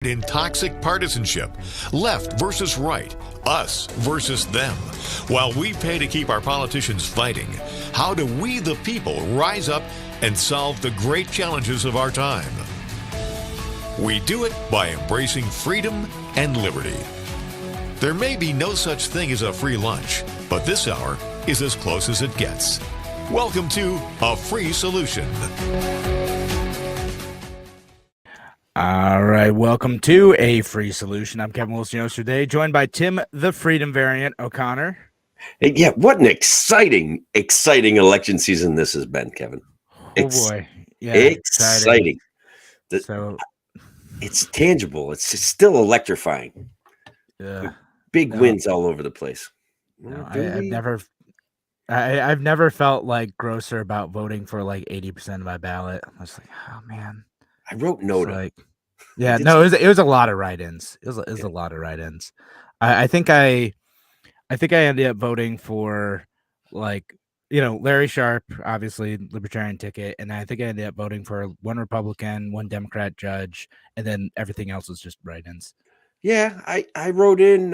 in toxic partisanship, left versus right, us versus them. While we pay to keep our politicians fighting, how do we, the people, rise up and solve the great challenges of our time? We do it by embracing freedom and liberty. There may be no such thing as a free lunch, but this hour is as close as it gets. Welcome to A Free Solution. All right, welcome to A Free Solution. I'm Kevin Wilson today, joined by Tim, the Freedom Variant O'Connor. Yeah, what an exciting election season this has been, Kevin. Boy, yeah, exciting. So it's tangible. It's still electrifying. Big wins all over the place. I've never felt like grosser about voting for like 80% of my ballot. I was like, oh man. I wrote no to. It was a lot of write-ins. It was a lot of write-ins. I think I ended up voting for Larry Sharp, obviously Libertarian ticket, and I think I ended up voting for one Republican, one Democrat judge, and then everything else was just write-ins. Yeah, I wrote in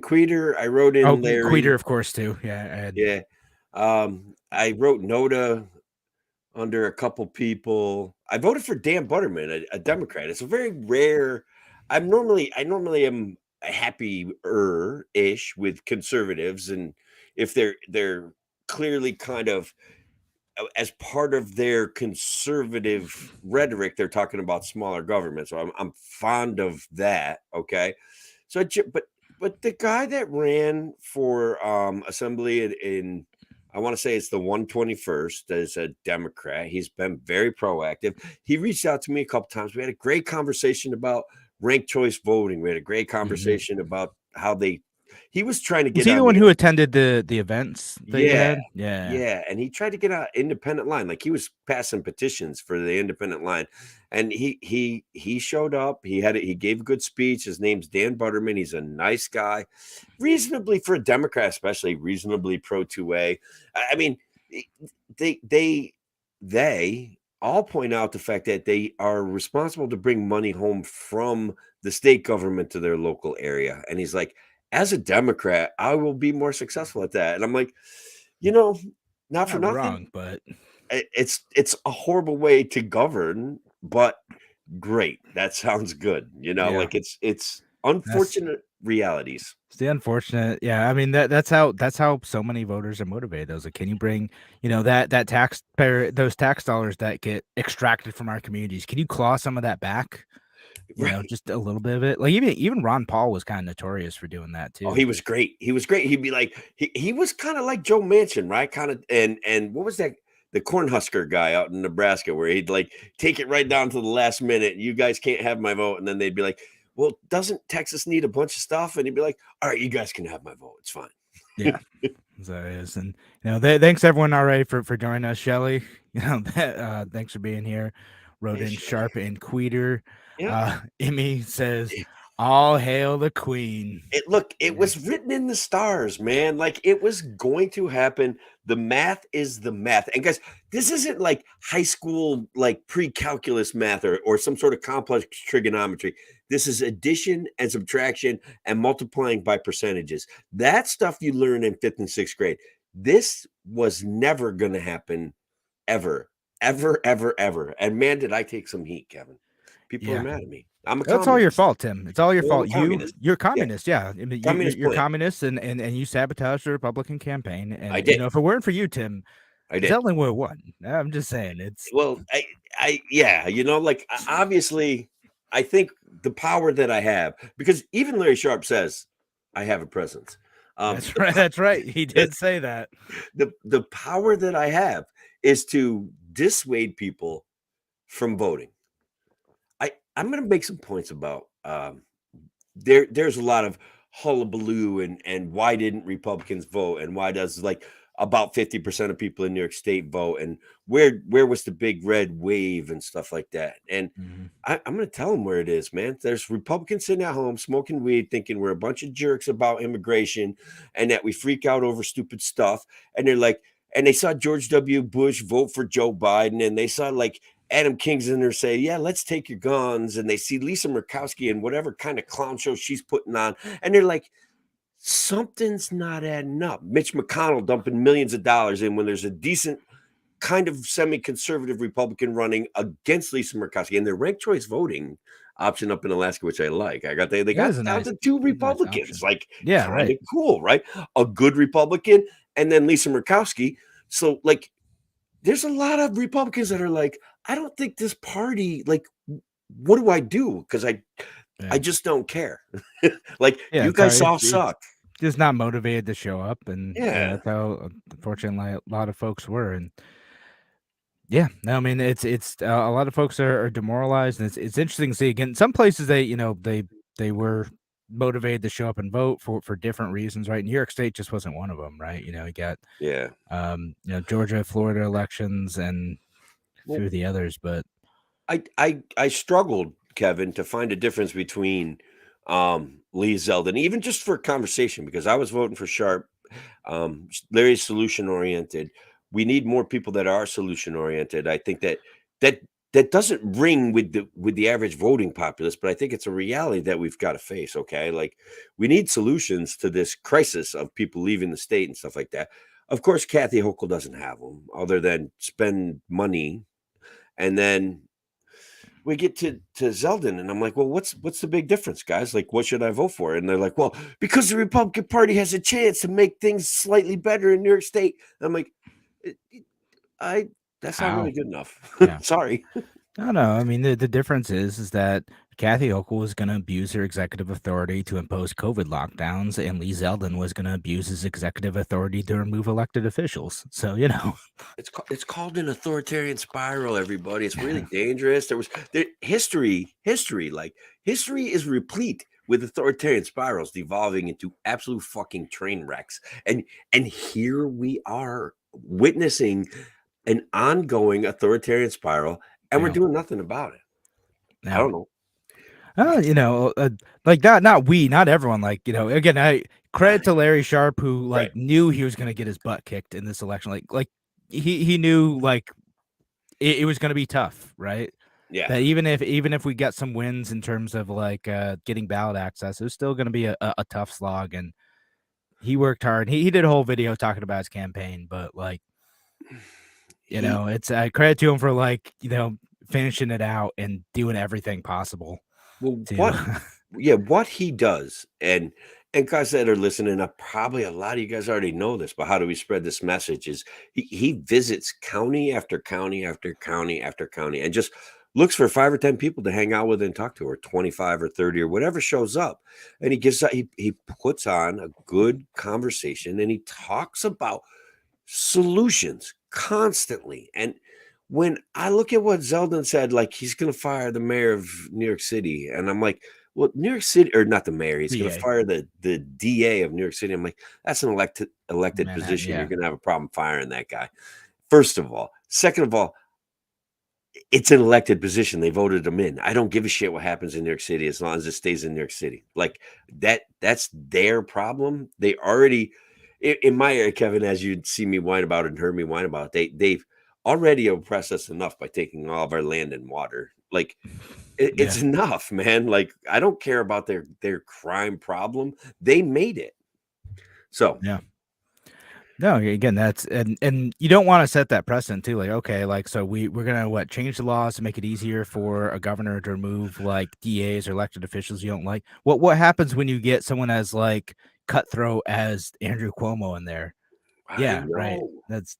Queter. I wrote in Larry. Queter, of course, too. Yeah. I wrote NOTA under a couple people. I voted for Dan Butterman, a Democrat. It's a very rare. I normally am happier-ish with conservatives, and if they're clearly kind of as part of their conservative rhetoric, they're talking about smaller government. So I'm fond of that. Okay, so but the guy that ran for assembly in I want to say it's the 121st as a Democrat. He's been very proactive. He reached out to me a couple times. We had a great conversation about ranked choice voting. We had a great conversation about how he was trying to get. Was he the one who attended the events? Yeah. And he tried to get an independent line. Like he was passing petitions for the independent line, and he showed up. He gave a good speech. His name's Dan Butterman. He's a nice guy, reasonably for a Democrat, especially reasonably pro 2A. I mean, they all point out the fact that they are responsible to bring money home from the state government to their local area. And he's like, as a Democrat, I will be more successful at that. And I'm like, not for nothing, wrong, but it's a horrible way to govern, but great. That sounds good. Like it's unfortunate realities. It's the unfortunate. Yeah. I mean, that's how so many voters are motivated. Those can you bring, those tax dollars that get extracted from our communities? Can you claw some of that back? Just a little bit of it. Like even Ron Paul was kind of notorious for doing that too. Oh, he was great. He'd be like, he was kind of like Joe Manchin, right? Kind of, and what was that? The Cornhusker guy out in Nebraska, where he'd like take it right down to the last minute. You guys can't have my vote, and then they'd be like, "Well, doesn't Texas need a bunch of stuff?" And he'd be like, "All right, you guys can have my vote. It's fine." Yeah, so it is. And thanks everyone already for joining us, Shelly. Thanks for being here. Wrote in Sharp and Queter. Yeah. Emmy says, "All hail the Queen." It was written in the stars, man. Like it was going to happen. The math is the math. And guys, this isn't like high school, like pre-calculus math or some sort of complex trigonometry. This is addition and subtraction and multiplying by percentages. That stuff you learn in 5th and 6th grade. This was never going to happen ever. And man, did I take some heat, Kevin. People are mad at me. That's all your fault, Tim. It's all your fault. You're communist. Yeah. I mean, you're communist and you sabotaged the Republican campaign. And I did. If it weren't for you, Tim, I did. Zeldin would have won. I'm just saying obviously I think the power that I have, because even Larry Sharp says I have a presence. That's right. That's right. He did say that. The power that I have is to dissuade people from voting. I'm going to make some points about there's a lot of hullabaloo and why didn't Republicans vote, and why does about 50% of people in New York State vote, and where was the big red wave and stuff like that. And I'm going to tell them where it is, man. There's Republicans sitting at home smoking weed, thinking we're a bunch of jerks about immigration and that we freak out over stupid stuff. And they're like, and they saw George W. Bush vote for Joe Biden, and they saw Adam Kingsoner say, yeah, let's take your guns. And they see Lisa Murkowski and whatever kind of clown show she's putting on. And they're like, something's not adding up. Mitch McConnell dumping millions of dollars in when there's a decent kind of semi-conservative Republican running against Lisa Murkowski, and their ranked choice voting option up in Alaska, which I like. They got down nice, to 2 Republicans. nice yeah, right. Cool, right? A good Republican and then Lisa Murkowski. So like there's a lot of Republicans that are like, I don't think this party, like, what do I do? Because I just don't care. Like, you guys all suck. Just not motivated to show up, and that's how unfortunately a lot of folks were. And yeah, no, I mean it's a lot of folks are demoralized, and it's interesting to see again. Some places they were motivated to show up and vote for different reasons, right? New York State just wasn't one of them, right? You got Georgia, Florida elections, and a few of the others. But I struggled, Kevin, to find a difference between Lee Zeldin, even just for conversation, because I was voting for Sharp. Larry's solution oriented. We need more people that are solution oriented. I think that doesn't ring with the average voting populace, but I think it's a reality that we've got to face. Okay, like we need solutions to this crisis of people leaving the state and stuff like that. Of course, Kathy Hochul doesn't have them, other than spend money, and then we get to Zeldin, and I'm like, well, what's the big difference, guys? Like, what should I vote for? And they're like, well, because the Republican Party has a chance to make things slightly better in New York State. And I'm like, that's not really good enough. Yeah. Sorry. No. I mean, the difference is that Kathy Hochul was going to abuse her executive authority to impose COVID lockdowns, and Lee Zeldin was going to abuse his executive authority to remove elected officials. So, it's called an authoritarian spiral, everybody. It's really dangerous. History is replete with authoritarian spirals devolving into absolute fucking train wrecks. And here we are witnessing an ongoing authoritarian spiral, and we're doing nothing about it. I don't know. Like not everyone, like, again, I credit to Larry Sharp, who knew he was going to get his butt kicked in this election. Like he knew like it was going to be tough, right? Yeah. That even if we get some wins in terms of like getting ballot access, it was still going to be a tough slog. And he worked hard. He did a whole video talking about his campaign, but like, it's I credit to him for like, finishing it out and doing everything possible. Well, what he does, and guys that are listening, probably a lot of you guys already know this, but how do we spread this message? Is he visits county after county after county after county and just looks for 5 or 10 people to hang out with and talk to, or 25 or 30 or whatever shows up, and he puts on a good conversation, and he talks about solutions constantly. And when I look at what Zeldin said, like he's going to fire the mayor of New York City, and I'm like, well, New York City, or not the mayor, he's going to fire the DA of New York City. I'm like, that's an elected position. Yeah. You're going to have a problem firing that guy. First of all. Second of all, it's an elected position. They voted him in. I don't give a shit what happens in New York City as long as it stays in New York City. Like that's their problem. They already, in my area, Kevin, as you'd see me whine about it and heard me whine about it, they've already oppressed us enough by taking all of our land and water. Like it's enough, man. Like I don't care about their crime problem. They made it. So no, again, that's and you don't want to set that precedent too. Like, okay, like so we're gonna change the laws to make it easier for a governor to remove like DAs or elected officials you don't like. What happens when you get someone as like cutthroat as Andrew Cuomo in there? Yeah, right. That's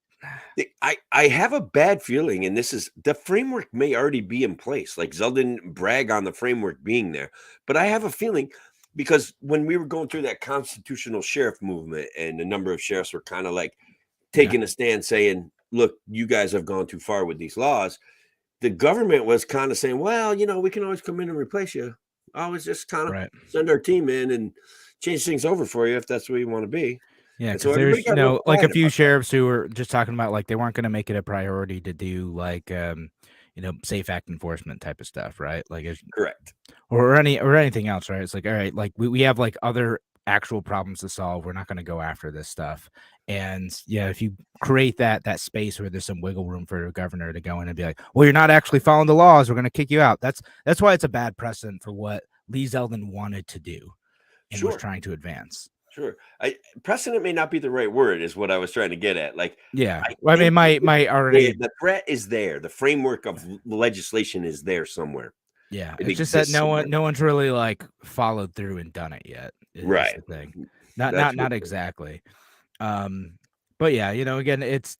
I have a bad feeling, and this is the framework may already be in place. Like Zeldin brag on the framework being there, but I have a feeling, because when we were going through that constitutional sheriff movement, and a number of sheriffs were kind of like taking a stand saying, look, you guys have gone too far with these laws. The government was kind of saying, well, we can always come in and replace you. Always just kind of send our team in and change things over for you if that's where you want to be. Yeah, because there's like a few sheriffs who were just talking about like they weren't going to make it a priority to do like safe act enforcement type of stuff, right? Like correct, or anything else, right? It's like, all right, like we have like other actual problems to solve. We're not going to go after this stuff. And yeah, if you create that space where there's some wiggle room for a governor to go in and be like, well, you're not actually following the laws, we're going to kick you out. That's why it's a bad precedent for what Lee Zeldin wanted to do and was trying to advance. Sure. Precedent may not be the right word, is what I was trying to get at. Like, yeah, I mean, my already the threat is there. The framework of legislation is there somewhere. Yeah, it's just that no one's really like followed through and done it yet. Right. The thing. Not exactly. But yeah, you know, again, it's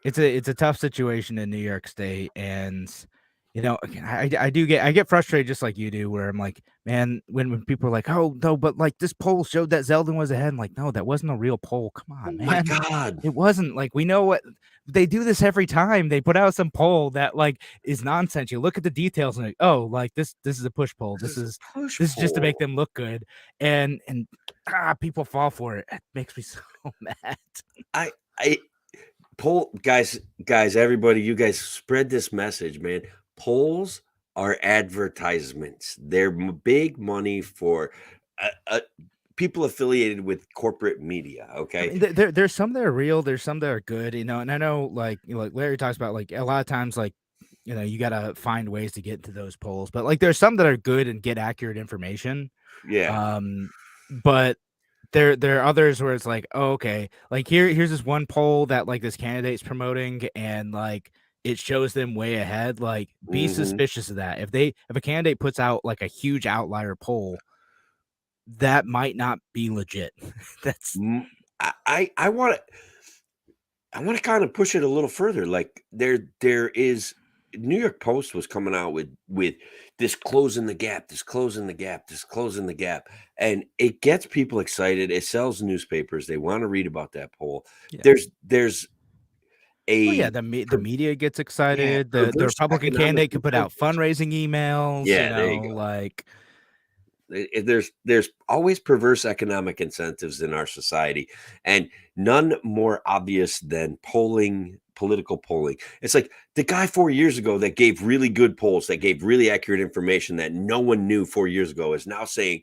a tough situation in New York State, and you know, I get frustrated just like you do, where I'm like, man, when people are like, oh no, but like this poll showed that Zeldin was ahead. I'm like, no, that wasn't a real poll. Come on, man. My God, it wasn't. Like, we know what they do this every time. They put out some poll that like is nonsense. You look at the details and like, oh, like this is a push poll. This is just to make them look good, and people fall for it. It makes me so mad. I poll guys, everybody, you guys spread this message, man. Polls are advertisements. They're big money for people affiliated with corporate media. Okay, I mean, there's some that are real. There's some that are good. You know, and I know like Larry talks about like a lot of times like, you know, you gotta find ways to get into those polls. But like there's some that are good and get accurate information. Yeah. But there are others where it's like, oh, okay, like here's this one poll that like this candidate's promoting, and like it shows them way ahead. Like, be suspicious of that. If a candidate puts out like a huge outlier poll, that might not be legit. That's I want to kind of push it a little further. Like there is New York Post was coming out with this closing the gap, and it gets people excited. It sells newspapers. They want to read about that poll. Yeah. There's the media gets excited. Yeah, the Republican candidate could put out fundraising emails. Yeah, there you go. Like, there's always perverse economic incentives in our society, and none more obvious than political polling. It's like the guy 4 years ago that gave really good polls, that gave really accurate information that no one knew 4 years ago, is now saying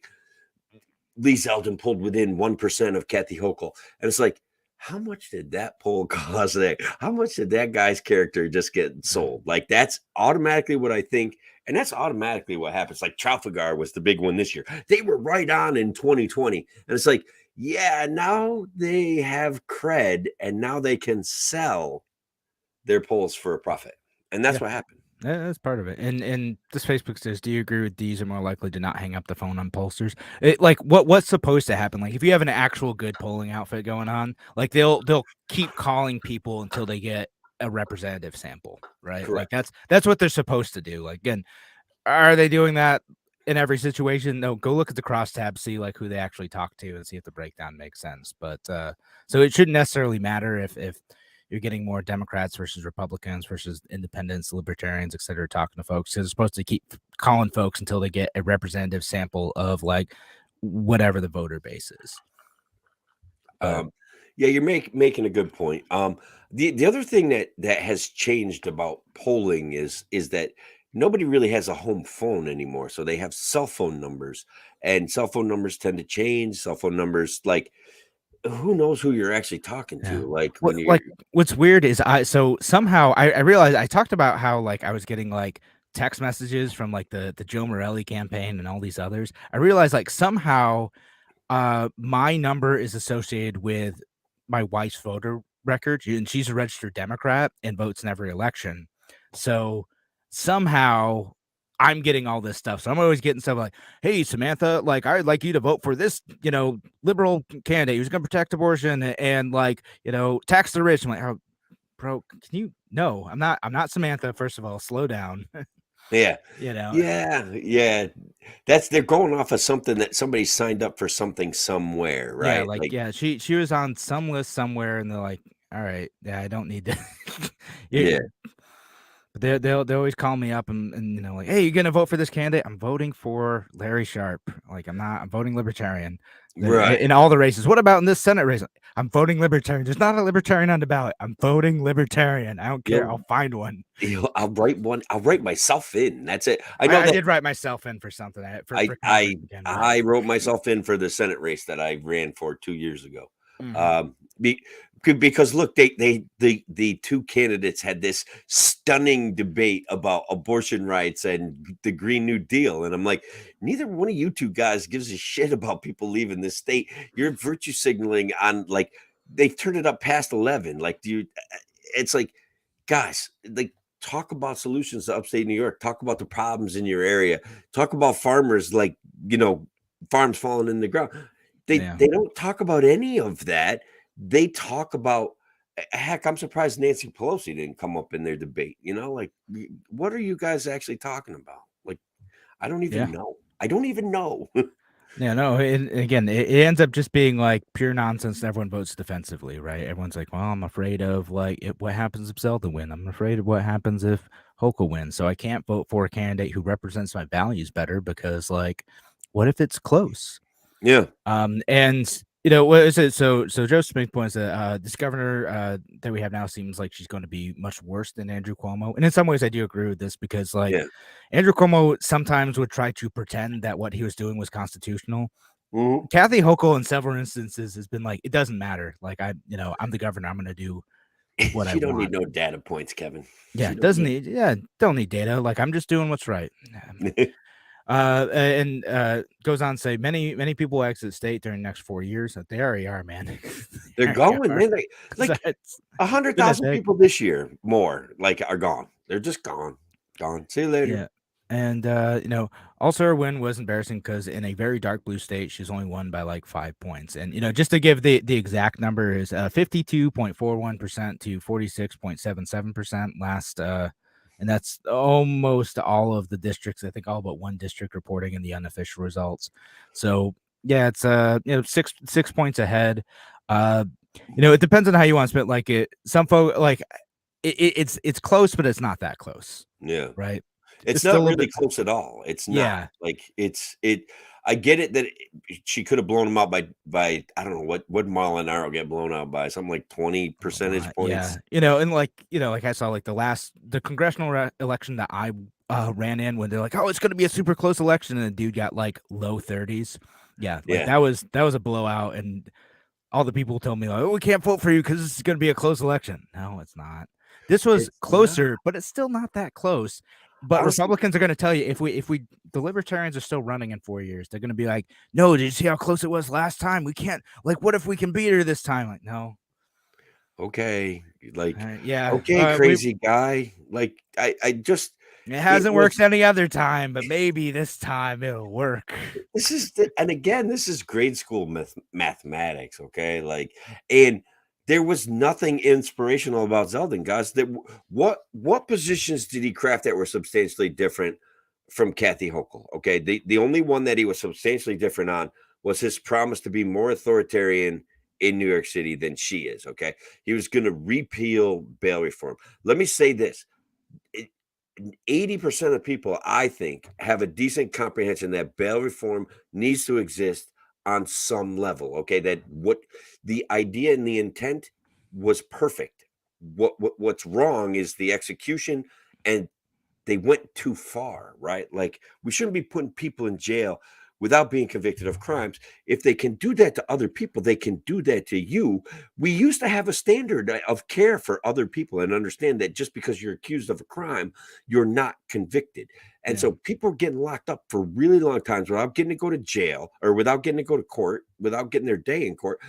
Lee Zeldin pulled within 1% of Kathy Hochul. And it's like, how much did that poll cost? How much did that guy's character just get sold? Like, that's automatically what I think. And that's automatically what happens. Like Trafalgar was the big one this year. They were right on in 2020. And it's like, yeah, now they have cred, and now they can sell their polls for a profit. And that's what happened. That's part of it. And this Facebook says, do you agree with these are more likely to not hang up the phone on pollsters? Like what's supposed to happen? Like if you have an actual good polling outfit going on, like they'll keep calling people until they get a representative sample, right? Correct. Like that's what they're supposed to do. Like, again, are they doing that in every situation? No, go look at the crosstab, see like who they actually talk to, and see if the breakdown makes sense. But so it shouldn't necessarily matter if you're getting more Democrats versus Republicans versus independents, libertarians, et cetera, talking to folks. Because they're supposed to keep calling folks until they get a representative sample of like whatever the voter base is. Yeah, you're making a good point. The other thing that has changed about polling is that nobody really has a home phone anymore. So they have cell phone numbers, and cell phone numbers tend to change. Cell phone numbers, like, who knows who you're actually talking to? Like, what's weird is somehow I realized I talked about how like I was getting like text messages from like the Joe Morelli campaign and all these others. I realized like somehow my number is associated with my wife's voter record, and she's a registered Democrat and votes in every election. So somehow I'm getting all this stuff. So I'm always getting stuff like, hey, Samantha, like, I'd like you to vote for this, you know, liberal candidate who's going to protect abortion and like, you know, tax the rich. I'm like, oh, bro, can you? No, I'm not Samantha. First of all, slow down. Yeah. You know? Yeah. They're going off of something that somebody signed up for something somewhere, right? Yeah, like yeah, she was on some list somewhere, and they're like, all right, yeah, I don't need to. Yeah. But they always call me up and you know, like, hey, you gonna vote for this candidate? I'm voting for Larry Sharp. Like, I'm voting Libertarian. Right. In all the races. What about in this Senate race? I'm voting Libertarian. There's not a Libertarian on the ballot. I'm voting Libertarian. I don't care. Yeah. I'll find one. I'll write one. I'll write myself in. That's it. I did write myself in for something. I wrote myself in for the Senate race that I ran for 2 years ago. Because look, the two candidates had this stunning debate about abortion rights and the Green New Deal, and I'm like, neither one of you two guys gives a shit about people leaving this state. You're virtue signaling on, like, they've turned it up past 11. Like, it's like, guys, like, talk about solutions to upstate New York. Talk about the problems in your area. Talk about farmers, like, farms falling in the ground. They don't talk about any of that. They talk about, heck, I'm surprised Nancy Pelosi didn't come up in their debate. Like, what are you guys actually talking about? Like, I don't even know. I don't even know. Yeah, no, and again, it ends up just being like pure nonsense. Everyone votes defensively, right? Everyone's like, well, I'm afraid of what happens if Zelda win. I'm afraid of what happens if Hochul wins. So I can't vote for a candidate who represents my values better because, like, what if it's close? Yeah. And what is it? So Joe Smith points that this governor that we have now seems like she's going to be much worse than Andrew Cuomo. And in some ways, I do agree with this because, like, Andrew Cuomo sometimes would try to pretend that what he was doing was constitutional. Mm-hmm. Kathy Hochul, in several instances, has been like, it doesn't matter. Like, I'm the governor. I'm going to do what I want. You don't need no data points, Kevin. Yeah, don't need data. Like, I'm just doing what's right. And goes on to say many people exit state during the next 4 years. They already are, man. They're going, man. Like 100,000 people this year more are gone. They're just gone. See you later. Yeah. And also her win was embarrassing because in a very dark blue state, she's only won by like 5 points. And just to give the exact number is 52.41% to 46.77% last and that's almost all of the districts. I think all but one district reporting in the unofficial results. So yeah, it's 6 points ahead. It depends on how you want to split. Like some folk, like it's close, but it's not that close. Yeah, right. It's not really close at all. It's not. Yeah. Like I get it that she could have blown him out by I don't know what Molinaro get blown out by, something like 20 percentage points. Yeah, and like I saw like the congressional election that I ran in when they're like, oh, it's going to be a super close election, and the dude got like low 30s. Yeah, that was a blowout, and all the people told me like, oh, we can't vote for you because this is going to be a close election. No, it's not. This was closer, but it's still not that close. But Republicans are going to tell you if the Libertarians are still running in 4 years, they're going to be like, no, did you see how close it was last time? We can't, like, what if we can beat her this time? Like, no. Okay. Like, yeah. Okay, crazy guy. Like, I just. It hasn't worked any other time, but maybe this time it'll work. And again, this is grade school mathematics. Okay. Like, and there was nothing inspirational about Zeldin, guys. That what positions did he craft that were substantially different from Kathy Hochul? Okay, the only one that he was substantially different on was his promise to be more authoritarian in New York City than she is. Okay, he was going to repeal bail reform. Let me say this: 80% of people, I think, have a decent comprehension that bail reform needs to exist on some level. Okay, that what the idea and the intent was perfect. What's wrong is the execution, and they went too far, right? Like, we shouldn't be putting people in jail without being convicted of crimes. If they can do that to other people, they can do that to you. We used to have a standard of care for other people and understand that just because you're accused of a crime, you're not convicted. And so people are getting locked up for really long times without getting to go to jail or without getting to go to court, without getting their day in court.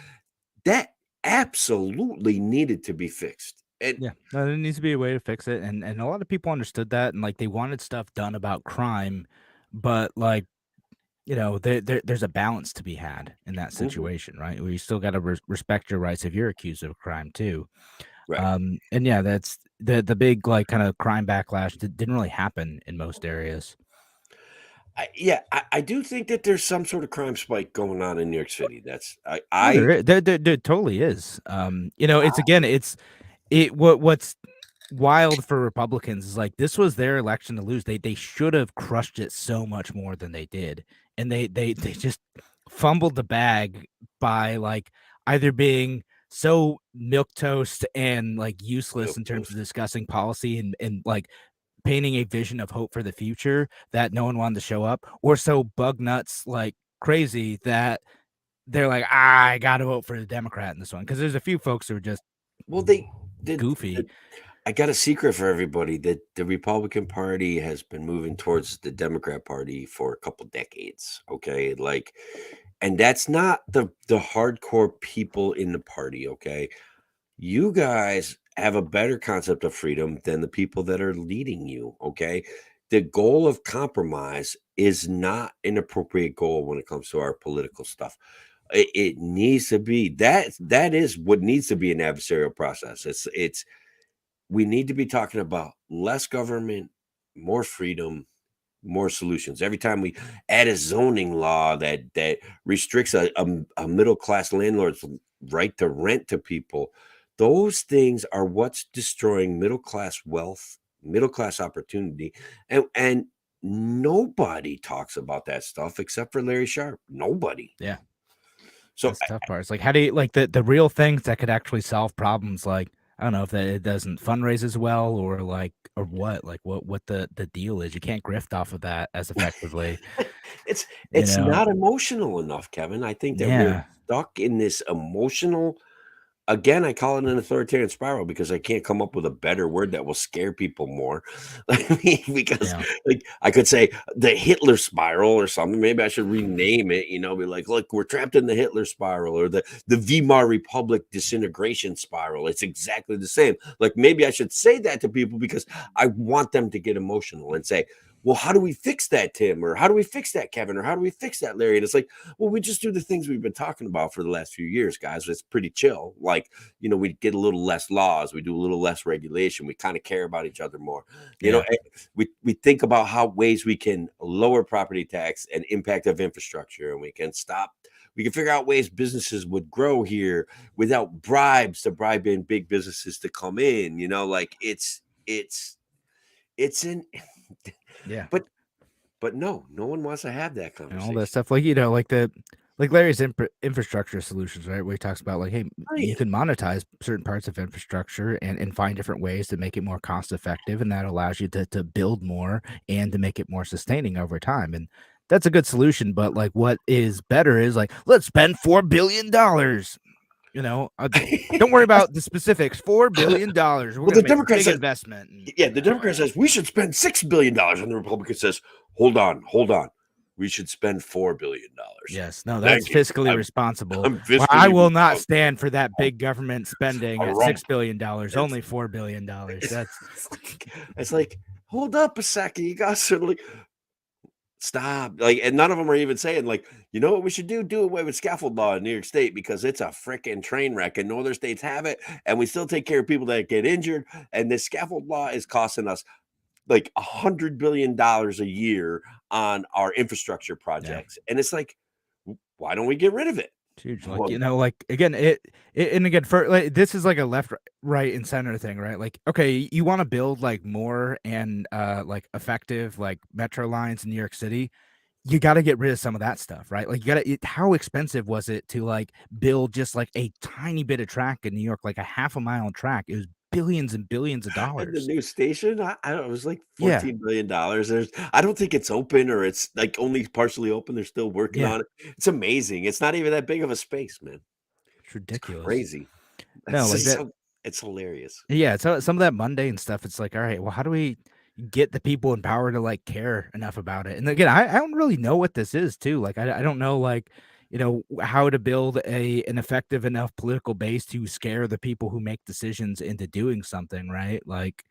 That absolutely needed to be fixed. And there needs to be a way to fix it. And a lot of people understood that, and like they wanted stuff done about crime, but like, there's a balance to be had in that situation, right? Where you still got to respect your rights if you're accused of a crime too. Right. And yeah, that's the big like kind of crime backlash that didn't really happen in most areas. I do think that there's some sort of crime spike going on in New York City. That's there totally is. What's wild for Republicans is like this was their election to lose. They should have crushed it so much more than they did, and they just fumbled the bag by like either being so milquetoast and like useless in terms of discussing policy and like painting a vision of hope for the future that no one wanted to show up, or so bug nuts like crazy that they're like, I got to vote for the Democrat in this one because there's a few folks who are just goofy. I got a secret for everybody that the Republican Party has been moving towards the Democrat Party for a couple decades. Okay, like, and that's not the hardcore people in the party. Okay, you guys have a better concept of freedom than the people that are leading you. Okay, the goal of compromise is not an appropriate goal when it comes to our political stuff. It needs to be that is what needs to be an adversarial process. It's we need to be talking about less government, more freedom, more solutions. Every time we add a zoning law that restricts a middle class landlord's right to rent to people, those things are what's destroying middle class wealth, middle class opportunity, and nobody talks about that stuff except for Larry Sharpe. Nobody. Yeah. So that's the tough part. It's like, how do you like the real things that could actually solve problems? Like, I don't know if it doesn't fundraise as well or what the deal is. You can't grift off of that as effectively. it's not emotional enough, Kevin. I think that we're stuck in this emotional. Again, I call it an authoritarian spiral because I can't come up with a better word that will scare people more. Because like I could say the Hitler spiral or something. Maybe I should rename it, be like, look, we're trapped in the Hitler spiral or the Weimar Republic disintegration spiral. It's exactly the same. Like maybe I should say that to people because I want them to get emotional and say, well, how do we fix that, Tim? Or how do we fix that, Kevin? Or how do we fix that, Larry? And it's like, well, we just do the things we've been talking about for the last few years, guys. It's pretty chill. Like, we get a little less laws. We do a little less regulation. We kind of care about each other more. We think about how ways we can lower property tax and impact of infrastructure. And we can figure out ways businesses would grow here without bribes to bribe in big businesses to come in. But no one wants to have that conversation. And all that stuff, like Larry's infrastructure solutions, right? Where he talks about like, hey, you can monetize certain parts of infrastructure and find different ways to make it more cost effective, and that allows you to build more and to make it more sustaining over time. And that's a good solution. But like, what is better is like, let's spend $4 billion. Don't worry about the specifics. $4 billion. Well, the Democrat says investment. The Democrat says we should spend $6 billion, and the Republican says, hold on, we should spend $4 billion. Yes, no, that's fiscally responsible. Fiscally I will not stand for that big government spending at $6 billion. Only $4 billion. It's like, hold up a second, you guys certainly. Stop. Like, and none of them are even saying, like, you know what we should do? Do away with scaffold law in New York State because it's a freaking train wreck and no other states have it. And we still take care of people that get injured. And this scaffold law is costing us like $100 billion a year on our infrastructure projects. And it's like, why don't we get rid of it? Huge, again, this is like a left, right, and center thing, right? Like, okay, you want to build like more and like effective like metro lines in New York City, you got to get rid of some of that stuff, right? Like, how expensive was it to like build just like a tiny bit of track in New York, like a half a mile track? It was billions and billions of dollars. And the new station, I don't know, it was like $14 billion. I don't think it's open, or it's like only partially open. They're still working on it. It's amazing. It's not even that big of a space, man. It's ridiculous. It's crazy. It's hilarious. Yeah, so some of that mundane stuff, it's like, all right, well, how do we get the people in power to like care enough about it? And again, I don't really know what this is too. Like, I don't know, like, how to build an effective enough political base to scare the people who make decisions into doing something, right? Like,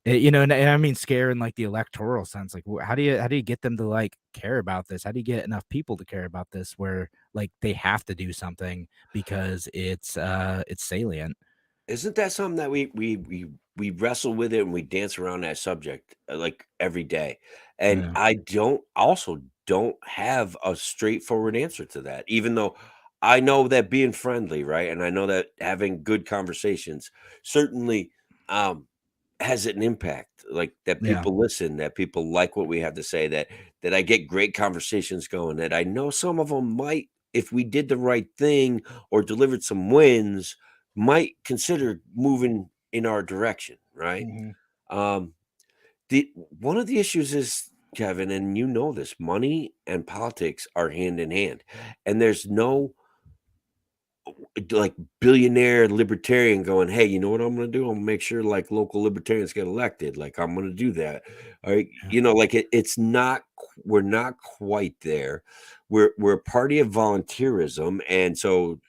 and I mean scare in like the electoral sense. Like, how do you get them to like care about this? How do you get enough people to care about this where like they have to do something because it's salient? Isn't that something that we wrestle with it and we dance around that subject like every day? And I don't have a straightforward answer to that, even though I know that being friendly, right? And I know that having good conversations certainly has an impact, like that people listen, that people like what we have to say, that I get great conversations going, that I know some of them might, if we did the right thing or delivered some wins, might consider moving in our direction, right? One of the issues is, Kevin, and this, money and politics are hand in hand, and there's no like billionaire libertarian going, hey, you know what I'm going to do? I'm going to make sure like local libertarians get elected. Like I'm going to do that. All right. Yeah. Like it's not, we're not quite there. We're a party of volunteerism. And so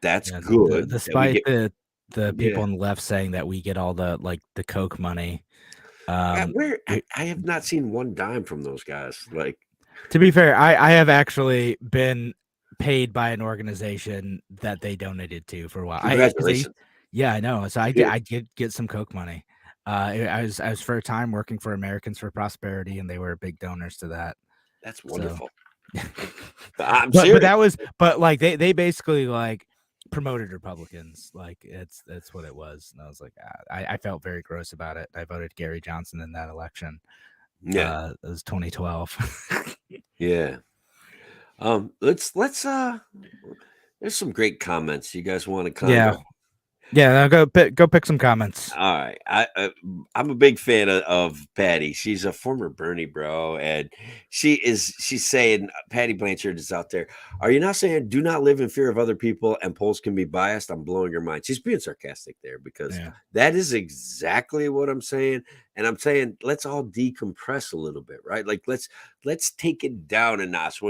that's good. Despite the people on the left saying that we get all the Coke money. I have not seen one dime from those guys. Like, to be fair, I have actually been paid by an organization that they donated to for a while. Congratulations. I know. So I did get some Coke money. I was for a time working for Americans for Prosperity, and they were big donors to that. That's wonderful. So. I'm serious. But like they basically like promoted Republicans. Like it's what it was. And I was like, I felt very gross about it. I voted Gary Johnson in that election. Yeah, it was 2012. Yeah. Let's there's some great comments. You guys want to comment? Yeah, go pick some comments. All right. I'm a big fan of Patty. She's a former Bernie bro, and she's saying, Patty Blanchard is out there. Are you not saying do not live in fear of other people and polls can be biased? I'm blowing your mind. She's being sarcastic there because that is exactly what I'm saying. And I'm saying let's all decompress a little bit, right? Like let's take it down a notch.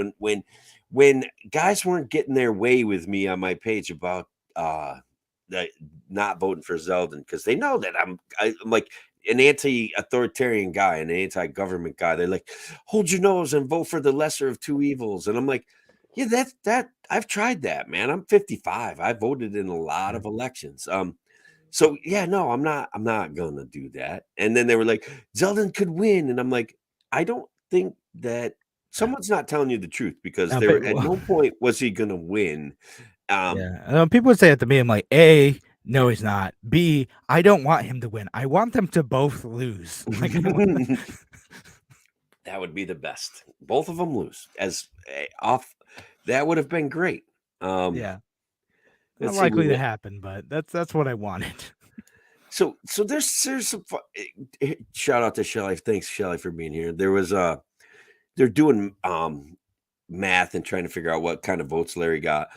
When guys weren't getting their way with me on my page about not voting for Zeldin because they know that I'm like an anti-authoritarian guy, an anti-government guy. They're like, hold your nose and vote for the lesser of two evils. And I'm like, yeah, that I've tried that, man. I'm 55. I voted in a lot of elections. So yeah, no, I'm not gonna do that. And then they were like, Zeldin could win, and I'm like, I don't think that someone's not telling you the truth because at no point was he gonna win. People would say it to me. I'm like, A, no, he's not. B, I don't want him to win. I want them to both lose. Like, that would be the best. Both of them lose that would have been great. Not likely to happen, but that's what I wanted. So there's some fun. Shout out to Shelly. Thanks, Shelly, for being here. There was they're doing math and trying to figure out what kind of votes Larry got.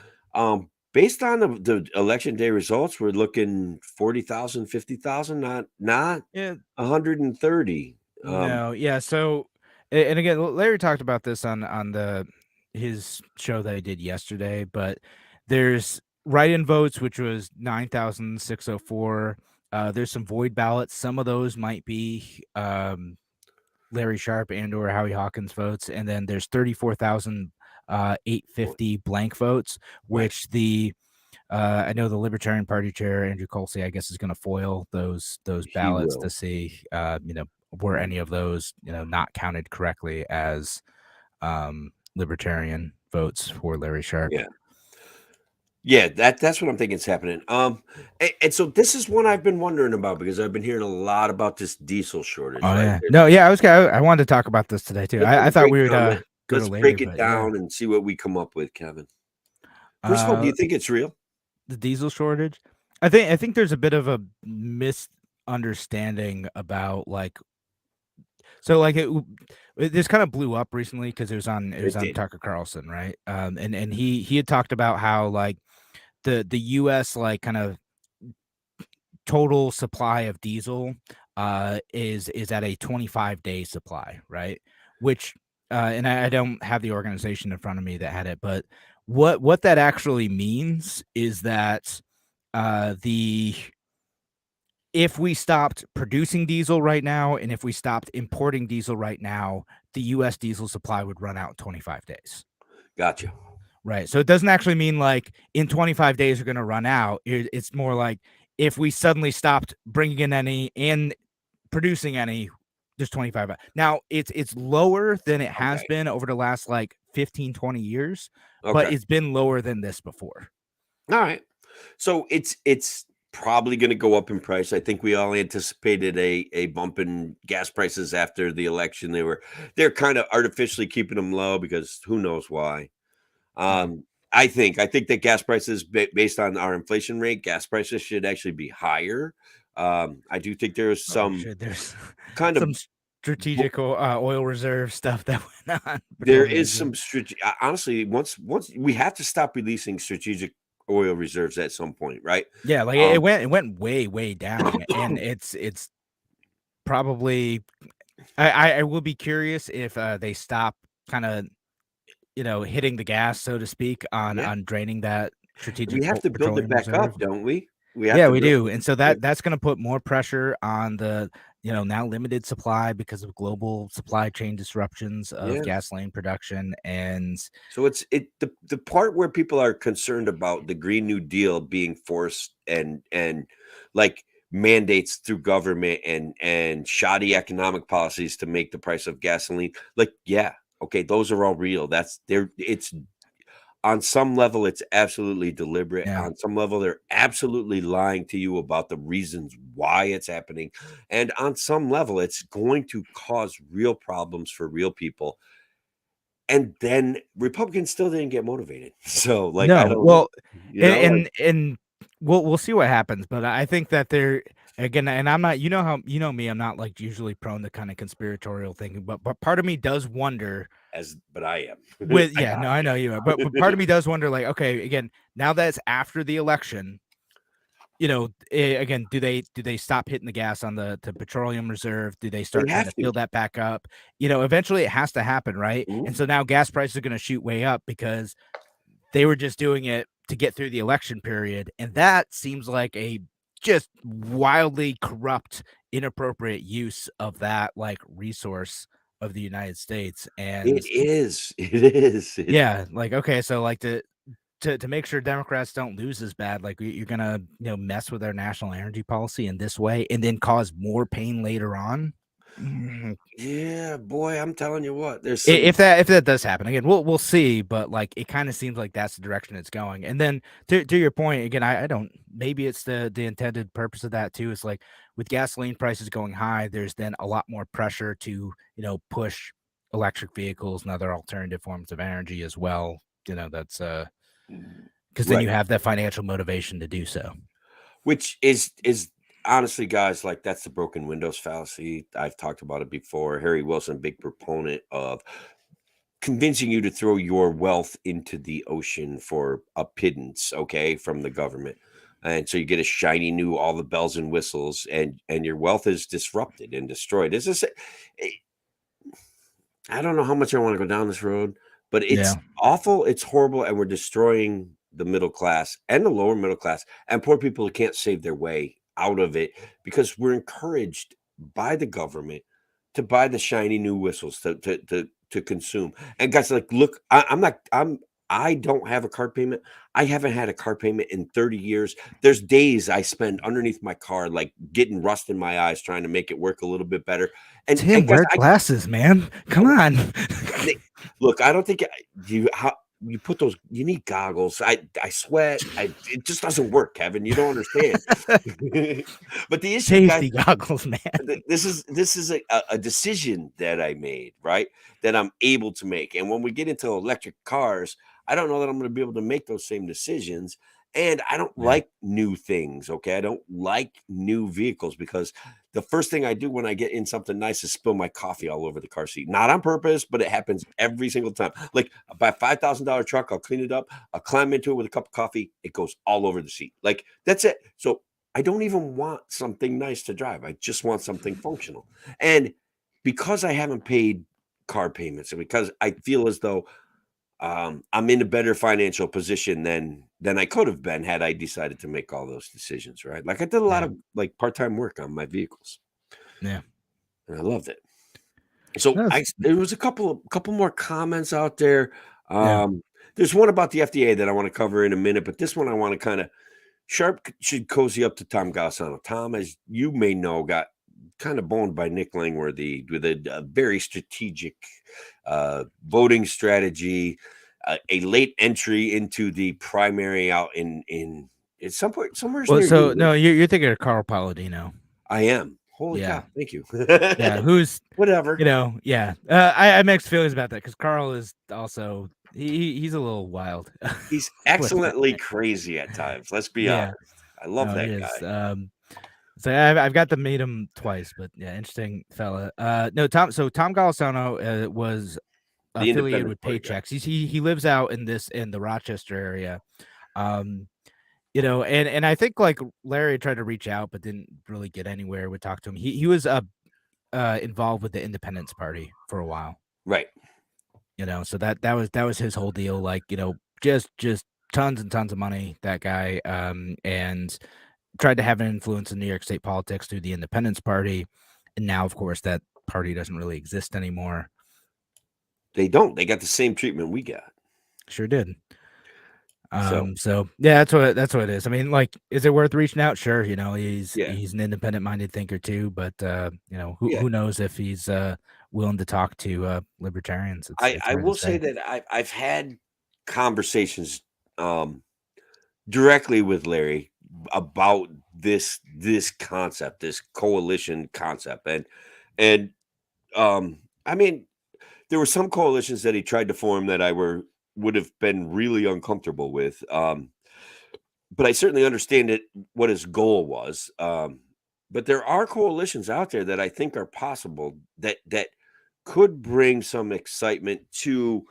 Based on the election day results, we're looking 40,000, 50,000, not 130. No, yeah. So, and again, Larry talked about this on his show that I did yesterday. But there's write-in votes, which was 9,604. There's some void ballots. Some of those might be Larry Sharp and or Howie Hawkins votes, and then there's 34,850 blank votes, which I know the Libertarian Party chair Andrew Colsey, I guess, is going to foil those ballots to see were any of those not counted correctly as Libertarian votes for Larry Sharp. Yeah, that's what I'm thinking is happening. And so this is one I've been wondering about because I've been hearing a lot about this diesel shortage. I wanted to talk about this today too. I thought we would go let's later, break it down and see what we come up with, Kevin. First of all, do you think it's real? The diesel shortage? I think there's a bit of a misunderstanding about this kind of blew up recently because it was on Tucker Carlson, right? And he had talked about how the US kind of total supply of diesel is at a 25-day supply, right? Which and I don't have the organization in front of me that had it, but what that actually means is that if we stopped producing diesel right now, and if we stopped importing diesel right now, the U.S. diesel supply would run out in 25 days. Gotcha. Right. So it doesn't actually mean in 25 days we're going to run out. It's more like if we suddenly stopped bringing in any and producing any, just 25. Now it's lower than it has been over the last 15, 20 years, but it's been lower than this before. All right. So it's probably going to go up in price. I think we all anticipated a bump in gas prices after the election. They're kind of artificially keeping them low because who knows why. I think that gas prices, based on our inflation rate, gas prices should actually be higher. I do think there's some strategic oil reserve stuff that went on. There is some strategic. Honestly, once we have to stop releasing strategic oil reserves at some point, right? Yeah, like it went way down, and it's probably. I will be curious if they stop kind of, hitting the gas, so to speak, on draining that strategic We have to build it petroleum back reserve. up, don't we? Yeah, we do. And so that's going to put more pressure on the, now limited supply because of global supply chain disruptions of gasoline production. And so the part where people are concerned about the Green New Deal being forced and like mandates through government and shoddy economic policies to make the price of gasoline, like, okay, those are all real. It's on some level, it's absolutely deliberate. Yeah. On some level, they're absolutely lying to you about the reasons why it's happening. And on some level, it's going to cause real problems for real people. And then Republicans still didn't get motivated. So, like, no, I don't, well, and we'll see what happens. But I think that they're, again, and I'm not, me, I'm not like usually prone to kind of conspiratorial thinking, but part of me does wonder. But I am. I know you are, but part of me does wonder, like, okay, again, now that it's after the election, again, do they stop hitting the gas on the petroleum reserve? Do they start trying to build that back up? Eventually it has to happen, right? Mm-hmm. And so now gas prices are going to shoot way up because they were just doing it to get through the election period, and that seems like a just wildly corrupt, inappropriate use of that like resource of the United States. And it is. Yeah, like, okay, so like to make sure Democrats don't lose as bad, like you're gonna mess with our national energy policy in this way and then cause more pain later on. Yeah, boy, I'm telling you what, there's if that does happen, again, we'll see, but like it kind of seems like that's the direction it's going. And then to your point, again, I don't, maybe it's the intended purpose of that too. It's like with gasoline prices going high, there's then a lot more pressure to push electric vehicles and other alternative forms of energy as well. That's because then you have that financial motivation to do so, which is honestly, guys, like, that's the broken windows fallacy. I've talked about it before. Harry Wilson, big proponent of convincing you to throw your wealth into the ocean for a pittance, okay, from the government. And so you get a shiny new, all the bells and whistles, and your wealth is disrupted and destroyed. I don't know how much I want to go down this road, but it's awful. It's horrible. And we're destroying the middle class and the lower middle class and poor people who can't save their way out of it because we're encouraged by the government to buy the shiny new whistles to consume. And guys, like, look, I don't have a car payment. I haven't had a car payment in 30 years. There's days I spend underneath my car, like getting rust in my eyes, trying to make it work a little bit better. And Tim, wear glasses, man. Come on. Look, I don't think you put those, you need goggles. I sweat. It just doesn't work, Kevin. You don't understand. But the issue, safety goggles, man. This is a decision that I made, right? That I'm able to make. And when we get into electric cars, I don't know that I'm going to be able to make those same decisions. And I don't like new things. Okay. I don't like new vehicles because the first thing I do when I get in something nice is spill my coffee all over the car seat. Not on purpose, but it happens every single time. Like, I buy a $5,000 truck, I'll clean it up, I'll climb into it with a cup of coffee, it goes all over the seat. Like, that's it. So I don't even want something nice to drive. I just want something functional. And because I haven't paid car payments and because I feel as though I'm in a better financial position than I could have been had I decided to make all those decisions, right? Like, I did a lot of like part-time work on my vehicles. Yeah. And I loved it. So there was a couple more comments out there. There's one about the FDA that I want to cover in a minute, but this one I want to kind of Sharp should cozy up to Tom Golisano. Tom, as you may know, got kind of boned by Nick Langworthy with a very strategic voting strategy, a late entry into the primary out in at some point somewhere. Well, so no, you're thinking of Carl Palladino. I am. Holy cow! Thank you. Who's whatever. I mixed feelings about that because Carl is also he's a little wild. He's excellently crazy at times. Let's be honest. I love that guy. So I've got to meet him twice, but interesting fella. Tom Golisano was affiliated with Paychex. He lives out in the Rochester area. and I think like Larry tried to reach out, but didn't really get anywhere. Would talk to him. He was involved with the Independence Party for a while, right? So that was his whole deal. Like, just tons and tons of money. That guy, and tried to have an influence in New York State politics through the Independence Party, and now, of course, that party doesn't really exist anymore. They don't. They got the same treatment we got. Sure did. So yeah, that's what it is. I mean, like, is it worth reaching out? Sure, he's an independent minded thinker too, but who knows if he's willing to talk to libertarians. I will say that I've had conversations directly with Larry about this concept, this coalition concept, and I mean, there were some coalitions that he tried to form that I would have been really uncomfortable with. But I certainly understand what his goal was. But there are coalitions out there that I think are possible that could bring some excitement to.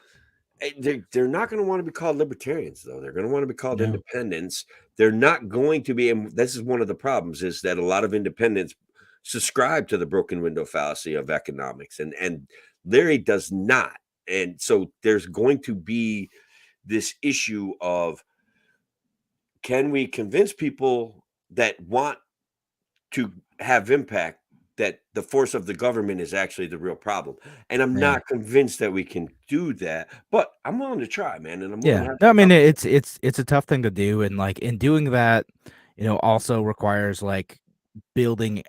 They're not going to want to be called libertarians, though. They're going to want to be called independents. They're not going to be. And this is one of the problems: is that a lot of independents subscribe to the broken window fallacy of economics, and Larry does not. And so there's going to be this issue of, can we convince people that want to have impact that the force of the government is actually the real problem? And I'm not convinced that we can do that, but I'm willing to try, man. And I'm willing to I mean, it's a tough thing to do, and like in doing that, also requires like building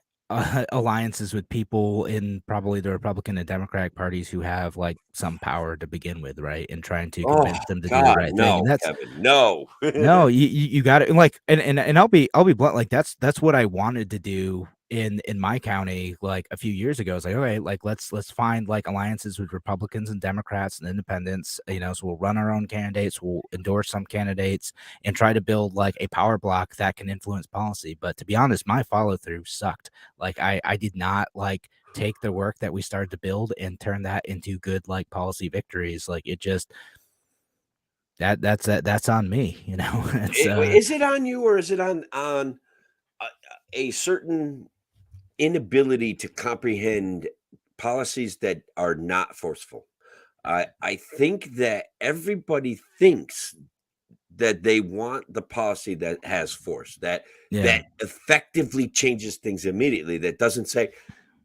alliances with people in probably the Republican and Democratic parties who have like some power to begin with, right? And trying to convince them to do the right thing. And that's Kevin, no, you got it. Like, and I'll be blunt. Like that's what I wanted to do in my county like a few years ago. It's like, okay, like let's find like alliances with Republicans and Democrats and independents, so we'll run our own candidates, we'll endorse some candidates and try to build like a power block that can influence policy. But to be honest, my follow through sucked. Like I did not like take the work that we started to build and turn that into good like policy victories. Like it just that's on me, Is it on you, or is it on a certain inability to comprehend policies that are not forceful? I think that everybody thinks that they want the policy that has force, that effectively changes things immediately, that doesn't say,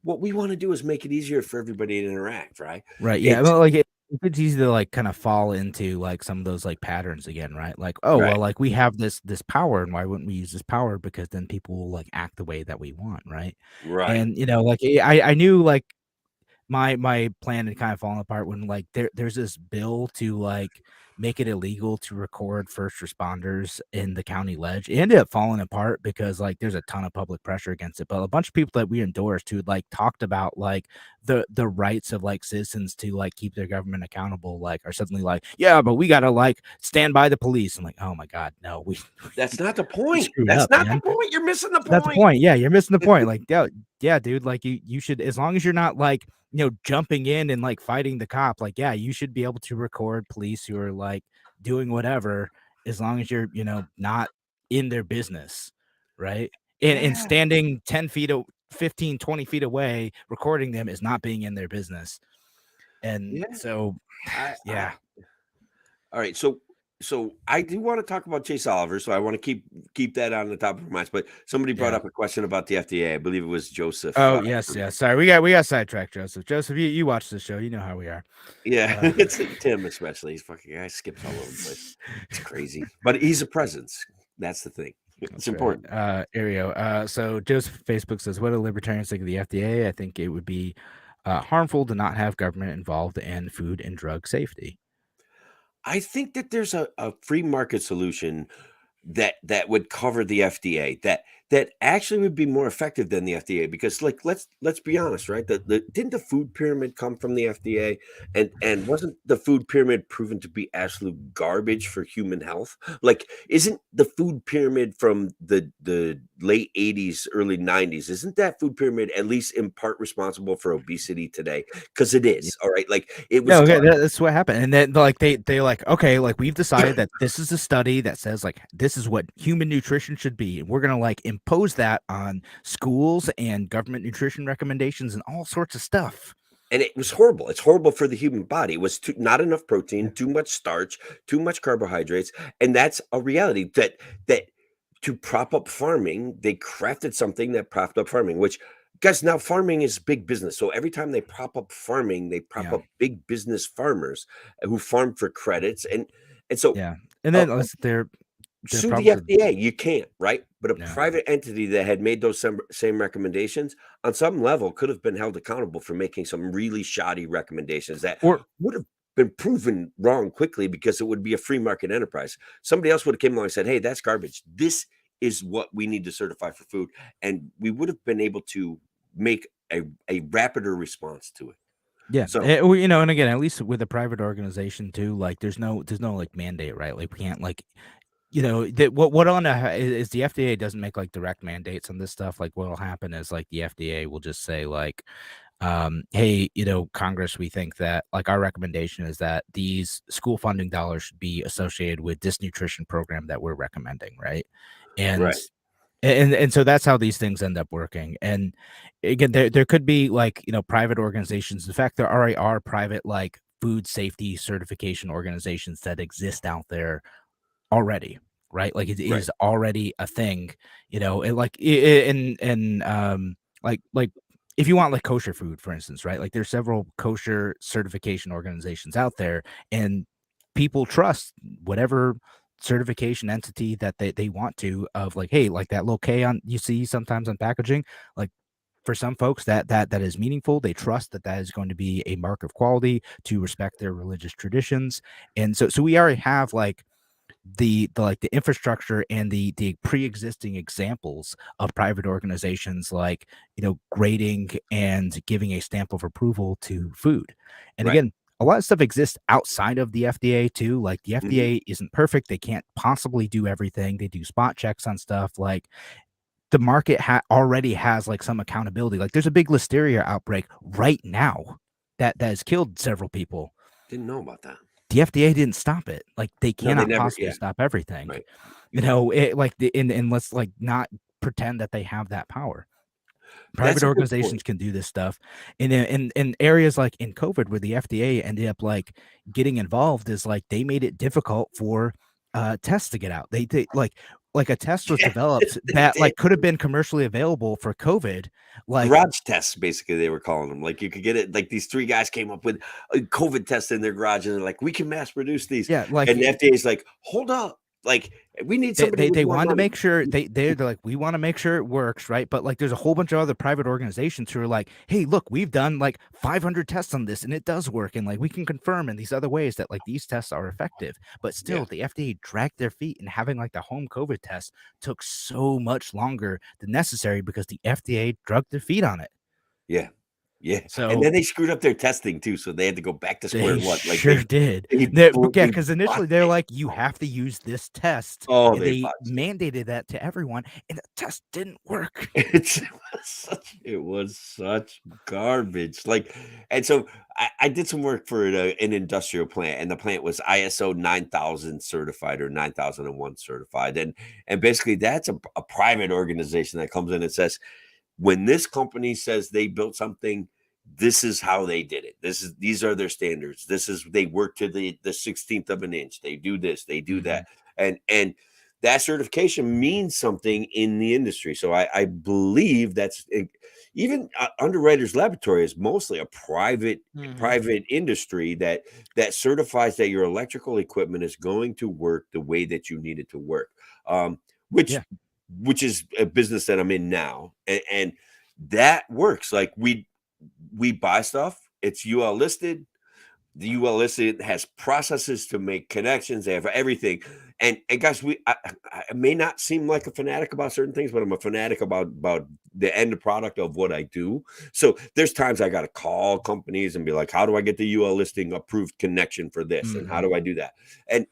what we want to do is make it easier for everybody to interact, right? Right. Yeah. Well, like it's easy to like kind of fall into like some of those like patterns again, right? Like, oh, well, like we have this power, and why wouldn't we use this power? Because then people will like act the way that we want, right? Right. And like I knew like my plan had kind of fallen apart when like there's this bill to like make it illegal to record first responders in the county ledge. It ended up falling apart because like there's a ton of public pressure against it. But a bunch of people that we endorsed who like talked about like the rights of like citizens to like keep their government accountable, like are suddenly like, yeah, but we gotta like stand by the police. I'm like, oh my God, no, that's not the point. That's not the point. You're missing the point. That's the point. Yeah, you're missing the point. Like, yeah, dude, like you should, as long as you're not like jumping in and like fighting the cop, like, yeah, you should be able to record police who are like doing whatever, as long as you're, not in their business. Right. And standing 10 feet, 15, 20 feet away, recording them is not being in their business. And so, all right. So I do want to talk about Chase Oliver, so I want to keep that on the top of our minds. But somebody brought up a question about the FDA. I believe it was Joseph. Oh yes. Sorry, we got sidetracked, Joseph. Joseph, you watch the show. You know how we are. Yeah, it's Tim especially. He's fucking guy skips all over the place. It's crazy, but he's a presence. That's the thing. It's important. Ario. So Joseph Facebook says, "What do libertarians think of the FDA? I think it would be harmful to not have government involved in food and drug safety." I think that there's a free market solution that would cover the FDA, that actually would be more effective than the FDA, because like let's be honest, right? Didn't the food pyramid come from the FDA, and wasn't the food pyramid proven to be absolute garbage for human health? Like, isn't the food pyramid from the late 80s, early 90s, isn't that food pyramid at least in part responsible for obesity today? Because it is, all right. Like it was No, okay, done. that's what happened. And then like they like, okay, like we've decided that this is a study that says like this is what human nutrition should be. And we're gonna like impose that on schools and government nutrition recommendations and all sorts of stuff. And it was horrible. It's horrible for the human body. It was not enough protein, too much starch, too much carbohydrates, and that's a reality. That to prop up farming, they crafted something that propped up farming. Which, guys, now farming is big business. So every time they prop up farming, they prop Yeah. up big business farmers who farm for credits, and so Yeah. And then they're sue the probably FDA. You can't, right? But a Yeah. private entity that had made those same recommendations on some level could have been held accountable for making some really shoddy recommendations that or would have been proven wrong quickly, because it would be a free market enterprise. Somebody else would have came along and said, "Hey, that's garbage. This is what we need to certify for food," and we would have been able to make a rapider response to it. yeah, So well, you know, and again, at least with a private organization too, like there's no like mandate, right? Like we can't like you know that what on is the FDA doesn't make like direct mandates on this stuff. Like what'll happen is like the FDA will just say like, hey, you know, Congress, we think that like our recommendation is that these school funding dollars should be associated with this nutrition program that we're recommending, right? And right, and so that's how these things end up working. And again, there could be like, you know, private organizations. In fact, there already are private like food safety certification organizations that exist out there already, right? Like it right. is already a thing, you know, and like in like if you want like kosher food, for instance, right? Like there's several kosher certification organizations out there, and people trust whatever certification entity that they want to of like, hey, like that little K on you see sometimes on packaging, like for some folks that is meaningful. They trust that that is going to be a mark of quality to respect their religious traditions. And so we already have like the like the infrastructure and the pre-existing examples of private organizations like, you know, grading and giving a stamp of approval to food. And Right. again, a lot of stuff exists outside of the FDA too. Like the Mhm. FDA isn't perfect. They can't possibly do everything. They do spot checks on stuff. Like the market already has like some accountability. Like there's a big listeria outbreak right now that has killed several people. Didn't know about that. The FDA didn't stop it. Like they No, they cannot never. possibly Yeah, stop everything. right. You know, it like the and let's like not pretend that they have that power. That's Private a good point. organizations can do this stuff. And in areas like in COVID where the FDA ended up like getting involved is like they made it difficult for tests to get out. They like a test was Yeah, developed they that did. like could have been commercially available for COVID. Like Garage tests, basically, they were calling them. Like you could get it. Like these three guys came up with a COVID test in their garage, and they're like, "We can mass produce these." yeah, like And the FDA is like, "Hold up! Like we need They somebody they with they more wanted to money." make sure they're like, "We wanna make sure it works," right? But, like, there's a whole bunch of other private organizations who are like, "Hey, look, we've done, like, 500 tests on this, and it does work, and, like, we can confirm in these other ways that, like, these tests are effective." But Yeah, still, the FDA dragged their feet, and having, like, the home COVID test took so much longer than necessary because the FDA dragged their feet on it. yeah, yeah. And So then they screwed up their testing too, so they had to go back to square they one. Like sure did. But yeah, they because initially botched they're it. like, "You have to use this test," Oh, and they they botched it. mandated that to everyone, and the test didn't work. It was such garbage. Like, and so I did some work for an industrial plant, and the plant was ISO 9000 certified or 9001 certified, and basically that's a private organization that comes in and says, when this company says they built something, this is how they did it. These are their standards. This is they work to the 16th of an inch. They do this, they do Mhm. that. And that certification means something in the industry. So I believe that's even Underwriters Laboratory is mostly a Mhm. private industry that certifies that your electrical equipment is going to work the way that you need it to work. Which Yeah. which is a business that I'm in now, and that works. Like we buy stuff, it's UL listed, the UL listed has processes to make connections. They have everything. And guys, I may not seem like a fanatic about certain things, but I'm a fanatic about the end product of what I do. So there's times I got to call companies and be like, how do I get the UL listing approved connection for this? And how do I do that? And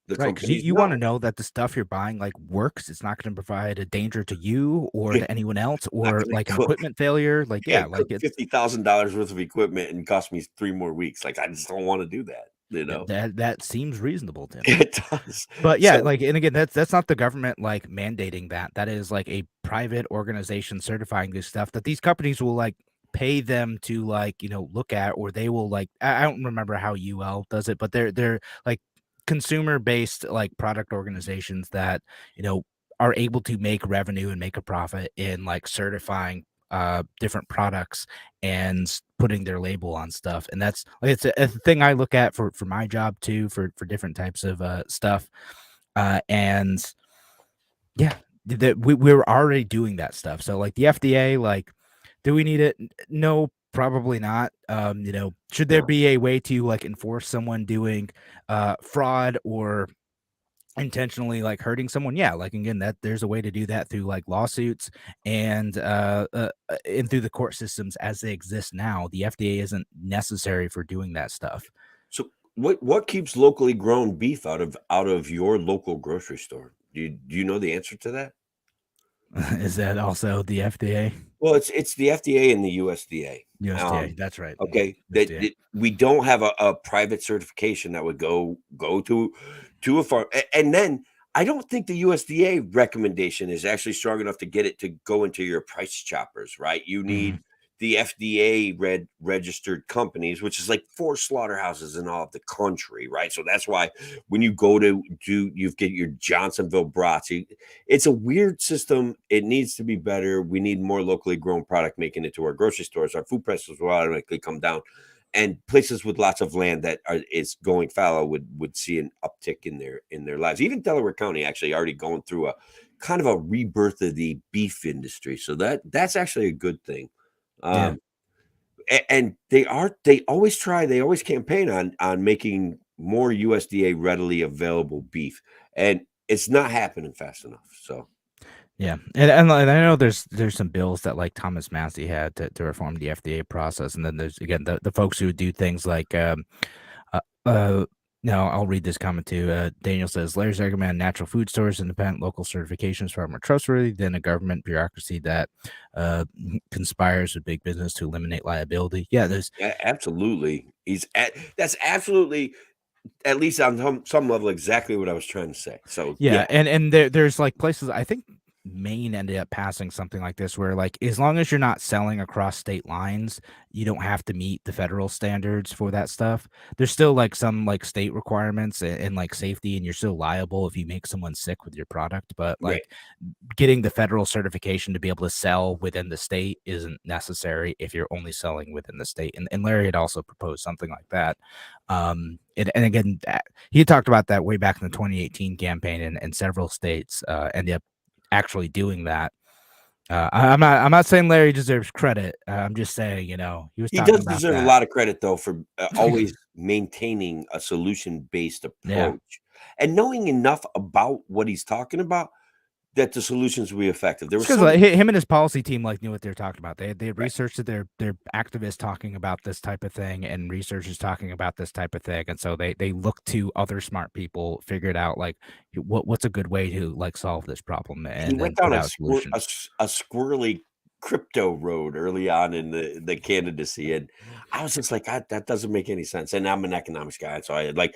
the Right, because companies you want to know that the stuff you're buying like works. It's not going to provide a danger to you or to anyone else, not or gonna like an cook. equipment failure. Like, Yeah, yeah, like cook it's $50,000 worth of equipment and cost me 3 more weeks. Like, I just don't want to do that, you know? that seems reasonable, Tim. It does. But yeah, So like, and again, that's not the government like mandating that. That is like a private organization certifying this stuff that these companies will like pay them to like, you know, look at, or they will like, I don't remember how UL does it, but they're like consumer based like product organizations that, you know, are able to make revenue and make a profit in like certifying different products and putting their label on stuff. And that's like, it's a thing I look at for my job too, for different types of stuff. And yeah, that we're already doing that stuff. So like the FDA, like, do we need it? No, probably not. You know, should there no. be a way to like enforce someone doing fraud or intentionally like hurting someone? Yeah, like again, that there's a way to do that through like lawsuits and through the court systems as they exist now. The FDA isn't necessary for doing that stuff. So what keeps locally grown beef out of your local grocery store? Do you know the answer to that? Is that also the FDA? Well, it's the FDA and the USDA. USDA, that's right. Okay, USDA. we don't have a private certification that would go to a farm, and then I don't think the USDA recommendation is actually strong enough to get it to go into your price choppers, right? You need Mhm. the FDA registered companies, which is like 4 slaughterhouses in all of the country, right? So that's why when you go to you get your Johnsonville brats, it's a weird system. It needs to be better. We need more locally grown product making it to our grocery stores. Our food prices will automatically come down, and places with lots of land that is going fallow would see an uptick in their lives. Even Delaware County actually already going through a kind of a rebirth of the beef industry, so that's actually a good thing. Yeah. Um, and they always campaign on making more USDA readily available beef, and it's not happening fast enough. So Yeah, and I know there's some bills that like Thomas Massey had to reform the FDA process, and then there's again the folks who do things like uh, uh no, I'll read this comment too. Daniel says Larry's argument: natural food stores, independent local certifications far more trustworthy than a government bureaucracy that conspires with big business to eliminate liability. Yeah, there's absolutely, that's absolutely, at least on some level, exactly what I was trying to say. So yeah, yeah, and there's like places I think Maine ended up passing something like this where like as long as you're not selling across state lines, you don't have to meet the federal standards for that stuff. There's still like some like state requirements and like safety, and you're still liable if you make someone sick with your product. But right. like getting the federal certification to be able to sell within the state isn't necessary if you're only selling within the state. And Larry had also proposed something like that. And again, he had talked about that way back in the 2018 campaign, and several states ended up actually doing that. I'm not saying Larry deserves credit. I'm just saying, you know, he was He talking does about deserve a that. lot of credit, though, for always maintaining a solution-based Yeah. approach and knowing enough about what he's talking about that the solutions will be effective. There was Because some like, him and his policy team like knew what they were talking about. They had right. researched it. They're activists talking about this type of thing, and researchers talking about this type of thing. And so they look to other smart people, figured out like what's a good way to like solve this problem, He and then went down put a out a solution. a squirrely crypto road early on in the candidacy, and I was just like, that doesn't make any sense. And I'm an economics guy, so I had like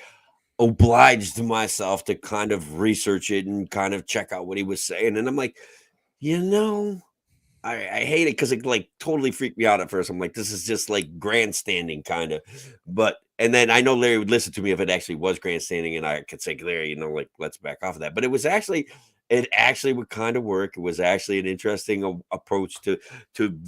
obliged myself to kind of research it and kind of check out what he was saying. And I'm like, you know, I hate it because it like totally freaked me out at first. I'm like, this is just like grandstanding kind of. But and then I know Larry would listen to me if it actually was grandstanding, and I could say, Larry, you know, like let's back off of that. But it was actually it actually would kind of work. It was actually an interesting approach to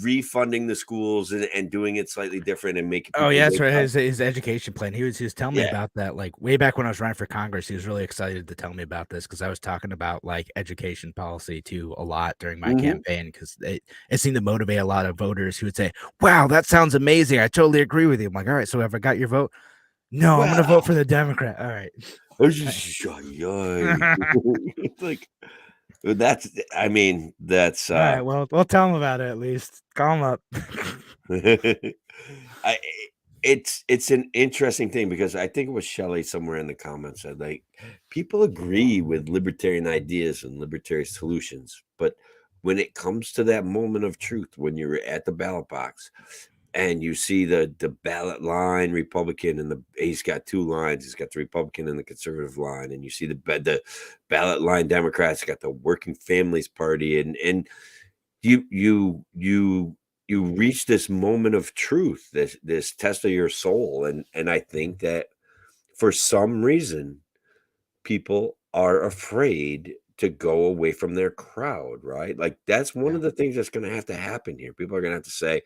refunding the schools and doing it slightly different and making Oh people yeah, that's wake right. up. His education plan. He was telling me Yeah. about that like way back when I was running for Congress. He was really excited to tell me about this because I was talking about like education policy too a lot during my Mhm. campaign because it seemed to motivate a lot of voters who would say, "Wow, that sounds amazing. I totally agree with you." I'm like, "All right, so have I got your vote?" No, I'm gonna vote Well, for the Democrat. All right. I was just like that's I mean, that's All right. Well, we'll tell him about it at least. Call him up. I it's an interesting thing because I think it was Shelley somewhere in the comments said like people agree with libertarian ideas and libertarian solutions, but when it comes to that moment of truth, when you're at the ballot box and you see the ballot line Republican and he's got two lines, he's got the Republican and the conservative line, and you see the ballot line Democrats got the Working Families Party, and you reach this moment of truth, this test of your soul, and I think that for some reason people are afraid to go away from their crowd, right? Like that's one Yeah. of the things that's going to happen here. People are going to have to say,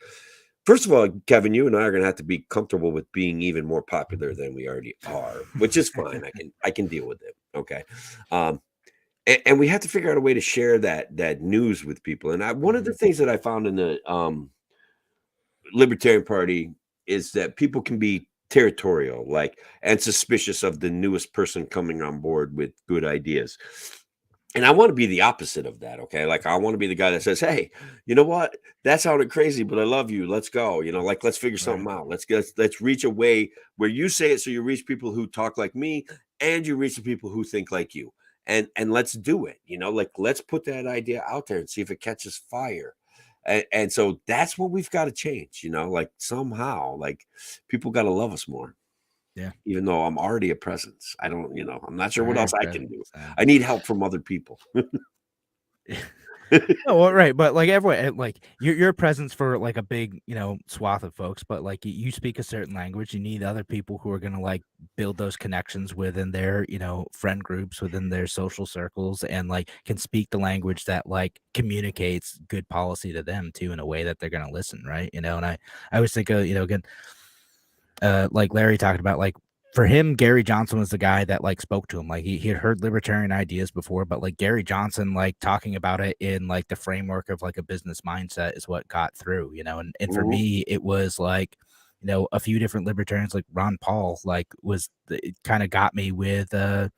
first of all, Kevin, you and I are going to have to be comfortable with being even more popular than we already are, which is fine. I can deal with it. Okay. And we have to figure out a way to share that news with people. And one of the things that I found in the Libertarian Party is that people can be territorial, like and suspicious of the newest person coming on board with good ideas. And I want to be the opposite of that. Okay. Like I want to be the guy that says, hey, you know what? That sounded crazy, but I love you. Let's go. Like let's figure something Right. out. Let's reach a way where you say it so you reach people who talk like me and you reach the people who think like you. And let's do it. Like let's put that idea out there and see if it catches fire. And so that's what we've got to change, like somehow, like people got to love us more. Yeah. Even though I'm already a presence. I don't, I'm not sure what Very else I can present. do. So. I need help from other people. No, well, right, but like everyone, like you're a presence for like a big, swath of folks. But like you speak a certain language, you need other people who are gonna like build those connections within their, friend groups, within their social circles, and like can speak the language that like communicates good policy to them too in a way that they're gonna listen, right? And I always think of, again, like Larry talked about, like for him, Gary Johnson was the guy that like spoke to him. Like he had heard libertarian ideas before, but like Gary Johnson, like talking about it in like the framework of like a business mindset is what got through, and for me, it was like, a few different libertarians like Ron Paul, like it kind of got me with, I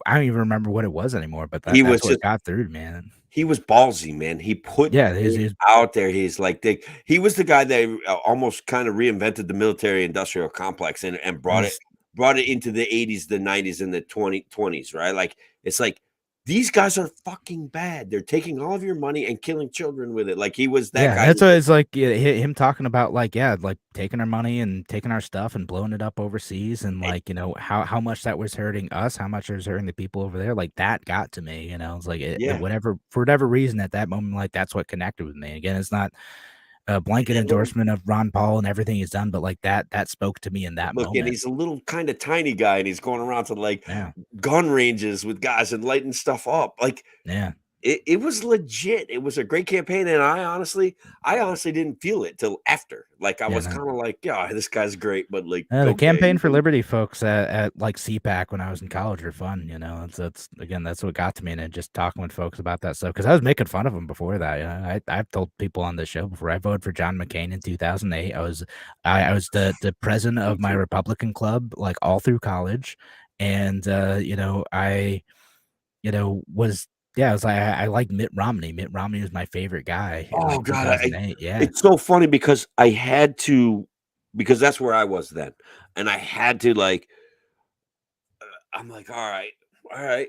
don't even remember what it was anymore, but He was that's what just got through to me, man. he was ballsy, man. He put Yeah, it out there. He's like he was the guy that almost kind of reinvented the military industrial complex and brought it into the 80s, the 90s, and the 2020s, right? Like it's like these guys are fucking bad. They're taking all of your money and killing children with it. Like he was that guy. That's what it's like. Yeah, him talking about like, like taking our money and taking our stuff and blowing it up overseas, and like, how much that was hurting us, how much it was hurting the people over there. Like that got to me. It's like whatever, for whatever reason at that moment, like that's what connected with me. Again, it's not a blanket endorsement of Ron Paul and everything he's done, but like that spoke to me in that moment. And he's a little kind of tiny guy, and he's going around to like gun ranges with guys and lighting stuff up. Like it was legit. It was a great campaign, and I honestly didn't feel it till after. Like I was kind of like, yeah, this guy's great, but like the Campaign for Liberty folks at like CPAC when I was in college were fun. That's again, that's what got to me, and just talking with folks about that stuff because I was making fun of them before that. I've told people on the show before. I voted for John McCain in 2008. I was the president of my Republican club like all through college, and I was. Yeah, I was like, I like Mitt Romney. Mitt Romney was my favorite guy. Oh God, yeah, it's so funny because I had to, because that's where I was then, and I had to like, I'm like, all right,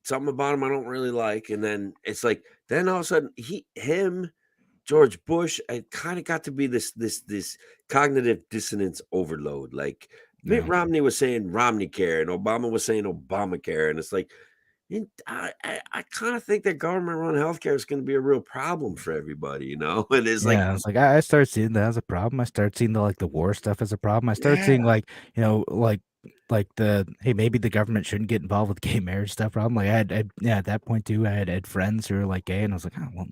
something about him I don't really like, and then it's like, then all of a sudden George Bush, I kind of got to be this cognitive dissonance overload. Like Mitt Romney was saying Romney care, and Obama was saying Obamacare, and it's like. I kind of think that government-run healthcare is going to be a real problem for everybody, And it's like, I was like, I started seeing that as a problem. I started seeing the war stuff as a problem. I started seeing like like hey, maybe the government shouldn't get involved with gay marriage stuff problem. Like at that point too, I had friends who were like gay, and I was like, oh well,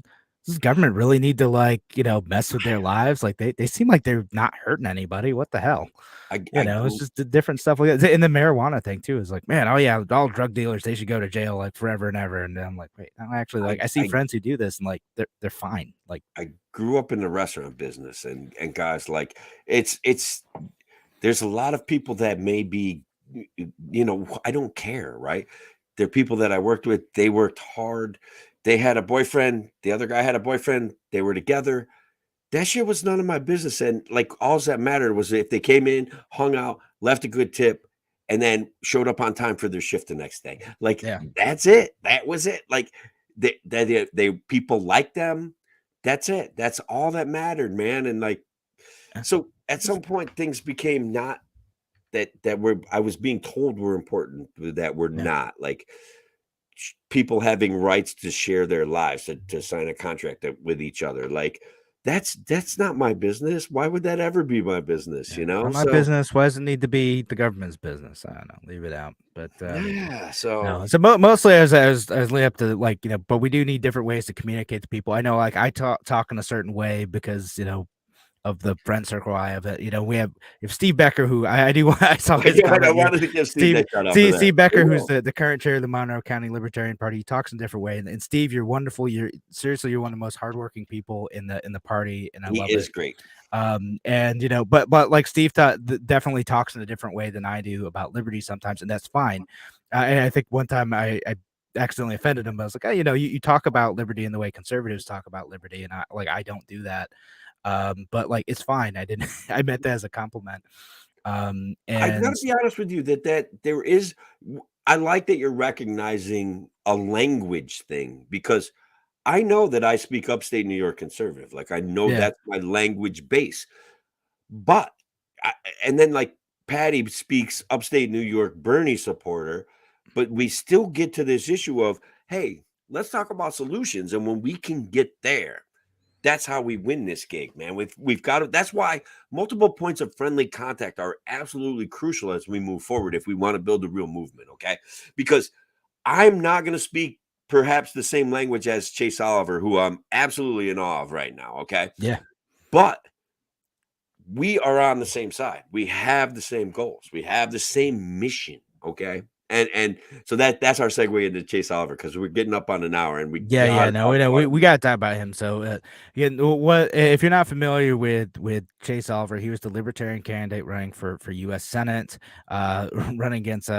does government really need to like mess with their lives? Like they seem like they're not hurting anybody. What the hell? It's just the different stuff. Like in the marijuana thing too. Is like, man, oh yeah, all drug dealers, they should go to jail like forever and ever. And I'm like, wait, no, actually, like I see friends who do this, and like they're fine. Like I grew up in the restaurant business, and guys, like it's there's a lot of people that may be, I don't care, right? They're people that I worked with. They worked hard. They had a boyfriend. The other guy had a boyfriend. They were together. That shit was none of my business. And like all that mattered was if they came in, hung out, left a good tip, and then showed up on time for their shift the next day. Like that's it. That was it. Like they people like them. That's it. That's all that mattered, man. And like, so at some point things became not that were I was being told were important that were not, like people having rights to share their lives, to sign a contract with each other. Like that's not my business. Why would that ever be my business? Not my business. Why does it need to be the government's business? I don't know. Leave it out. But so mostly as lead up to like, but we do need different ways to communicate to people. I know, like I talk in a certain way because of the friend circle I have. We have Steve Becker, who I saw his I wanted to give Steve Becker, who's the current chair of the Monroe County Libertarian Party. He talks in a different way. And Steve, you're wonderful. You're one of the most hardworking people in the party, and I love it. He is great. And but like Steve definitely talks in a different way than I do about liberty sometimes, and that's fine. And I think one time I accidentally offended him. I was like, you talk about liberty in the way conservatives talk about liberty, and I don't do that. But like it's fine. I didn't. I meant that as a compliment. And I gotta be honest with you that there is. I like that you're recognizing a language thing, because I know that I speak upstate New York conservative. Like I know that's my language base. But and then like Patty speaks upstate New York Bernie supporter, but we still get to this issue of, hey, let's talk about solutions, and when we can get there. That's how we win this gig, man. We've got to. That's why multiple points of friendly contact are absolutely crucial as we move forward if we want to build a real movement, okay? Because I'm not going to speak perhaps the same language as Chase Oliver, who I'm absolutely in awe of right now, okay? Yeah. But we are on the same side. We have the same goals. We have the same mission, okay? And so that's our segue into Chase Oliver, because we're getting up on an hour, and we we got to talk about him. So what if you're not familiar with Chase Oliver? He was the Libertarian candidate running for U.S. Senate, running against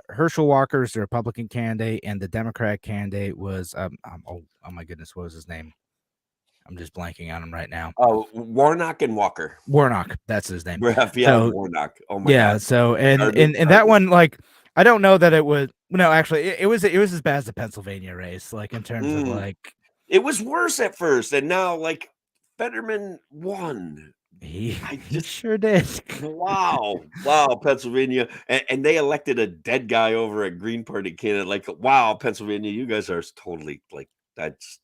Herschel Walker's the Republican candidate, and the Democrat candidate was oh my goodness, what was his name? I'm just blanking on him right now. Oh, Warnock and Walker. Warnock, that's his name. Warnock. Oh my God. So and that one, like, I don't know that it would. No, actually, it was as bad as the Pennsylvania race, like in terms of like. It was worse at first, and now like Fetterman won. He sure did. Wow, Pennsylvania, and they elected a dead guy over at Green Party candidate. Like, wow, Pennsylvania, you guys are totally like that's.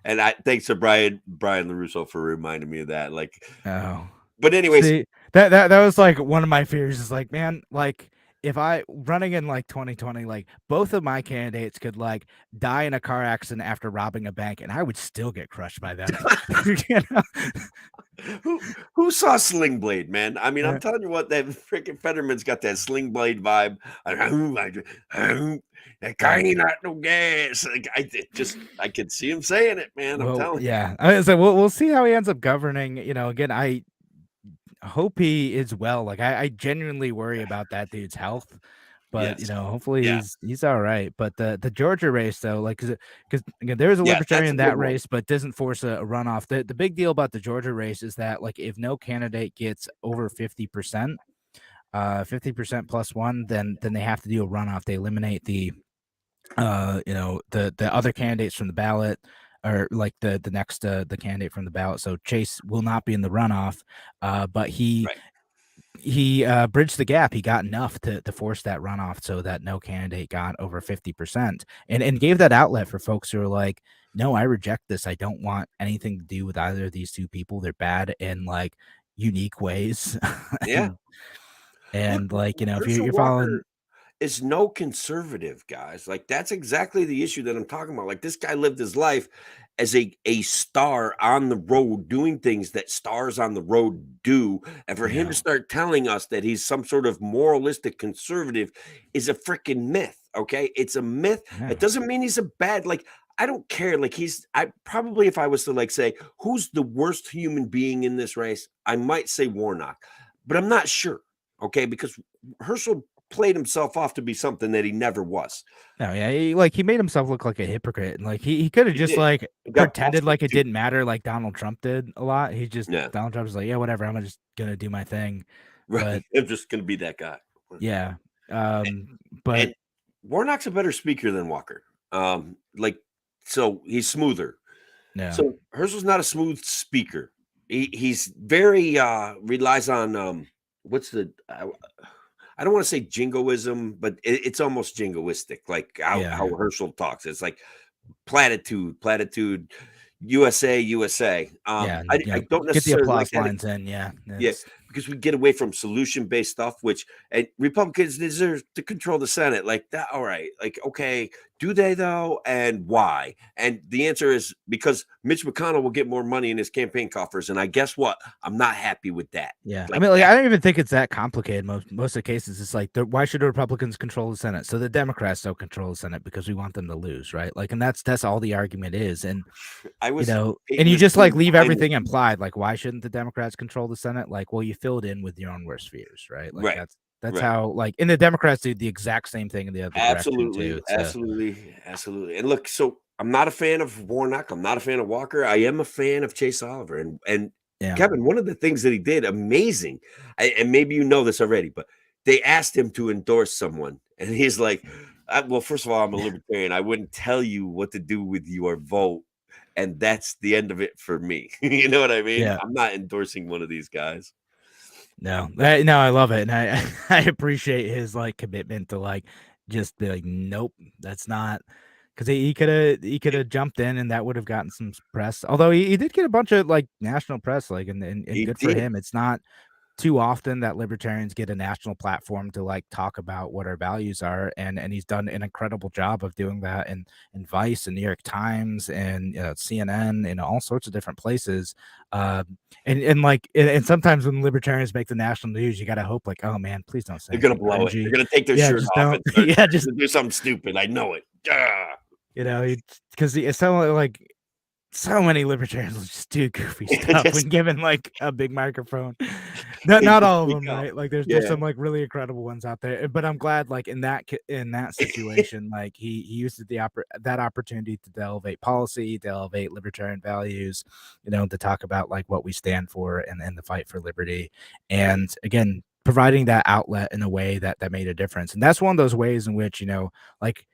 And thanks to Brian LaRusso for reminding me of that. Like, but anyways, see, that was like one of my fears. Is like, man, like if I running in like 2020, like both of my candidates could like die in a car accident after robbing a bank, and I would still get crushed by them. Who saw Sling Blade, man? I mean, I'm telling you what, that freaking Fetterman's got that Sling Blade vibe. That guy not no gas. Like, I could see him saying it, man. I'm telling you. Yeah. I mean, so we'll see how he ends up governing. Again, I hope he is well. Like I genuinely worry about that dude's health. But hopefully he's all right. But the Georgia race, though, like because again, there's a libertarian in that race, but doesn't force a runoff. The big deal about the Georgia race is that like if no candidate gets over 50%, 50% plus one, then they have to do a runoff. They eliminate the the other candidates from the ballot, or like the next the candidate from the ballot. So Chase will not be in the runoff, but he bridged the gap. He got enough to force that runoff so that no candidate got over 50%, and gave that outlet for folks who are like, no, I reject this. I don't want anything to do with either of these two people. They're bad in like unique ways. Yeah. And Look, if Herschel you're following, Walker is no conservative, guys. Like, that's exactly the issue that I'm talking about. Like, this guy lived his life as a star on the road, doing things that stars on the road do. And for him to start telling us that he's some sort of moralistic conservative is a freaking myth. Okay. It's a myth. It doesn't mean he's a bad, like, I don't care. Like, I probably, if I was to like say, who's the worst human being in this race, I might say Warnock, but I'm not sure. Okay. Because Herschel played himself off to be something that he never was. No, yeah, he made himself look like a hypocrite, and he could have just did. pretended like it didn't matter, like Donald Trump did a lot. Donald Trump was like, yeah, whatever, I'm just gonna do my thing. Right. I'm just gonna be that guy. Yeah. And But Warnock's a better speaker than Walker. So he's smoother. yeah. So Herschel's not a smooth speaker. He's very relies on what's the I don't want to say jingoism, but it's almost jingoistic, like how Herschel talks. It's like platitude, USA. I don't necessarily get the applause like that. lines in, yeah, because we get away from solution-based stuff, which Republicans deserve to control the Senate. Like that, all right. Like, okay, do they though? And why? And the answer is because Mitch McConnell will get more money in his campaign coffers. And I guess what? I'm not happy with that. Yeah. I mean, I don't even think it's that complicated. Most of the cases, it's like, why should the Republicans control the Senate? So the Democrats don't control the Senate because we want them to lose, right? Like, and that's all the argument is. And and you just like leave everything implied. Like, why shouldn't the Democrats control the Senate? Like, well, you filled in with your own worst fears, right? Like, that's how, like, and the Democrats do the exact same thing in the other direction too. Absolutely. And look, so I'm not a fan of Warnock. I'm not a fan of Walker. I am a fan of Chase Oliver. And Kevin, one of the things that he did amazing, and maybe you know this already, but they asked him to endorse someone, and he's like, well, first of all, I'm a libertarian. I wouldn't tell you what to do with your vote. And that's the end of it for me. You know what I mean? Yeah. I'm not endorsing one of these guys. No, I love it, and I appreciate his like commitment to like just be like, nope, that's not, because he could have jumped in and that would have gotten some press. Although he did get a bunch of like national press, like and good for him. It's not too often that libertarians get a national platform to like talk about what our values are, and he's done an incredible job of doing that in Vice and New York Times and CNN and all sorts of different places. And sometimes when libertarians make the national news, you gotta hope like, oh man, please don't say they're gonna blow it. They're gonna take their shirt off. Just do something stupid. I know it. Because it's so like. So many libertarians will just do goofy stuff when given like a big microphone. Not all of them, right? Like there's some like really incredible ones out there. But I'm glad like in that situation, like he used that opportunity to elevate policy, to elevate libertarian values, to talk about like what we stand for and the fight for liberty. And again, providing that outlet in a way that made a difference. And that's one of those ways in which, like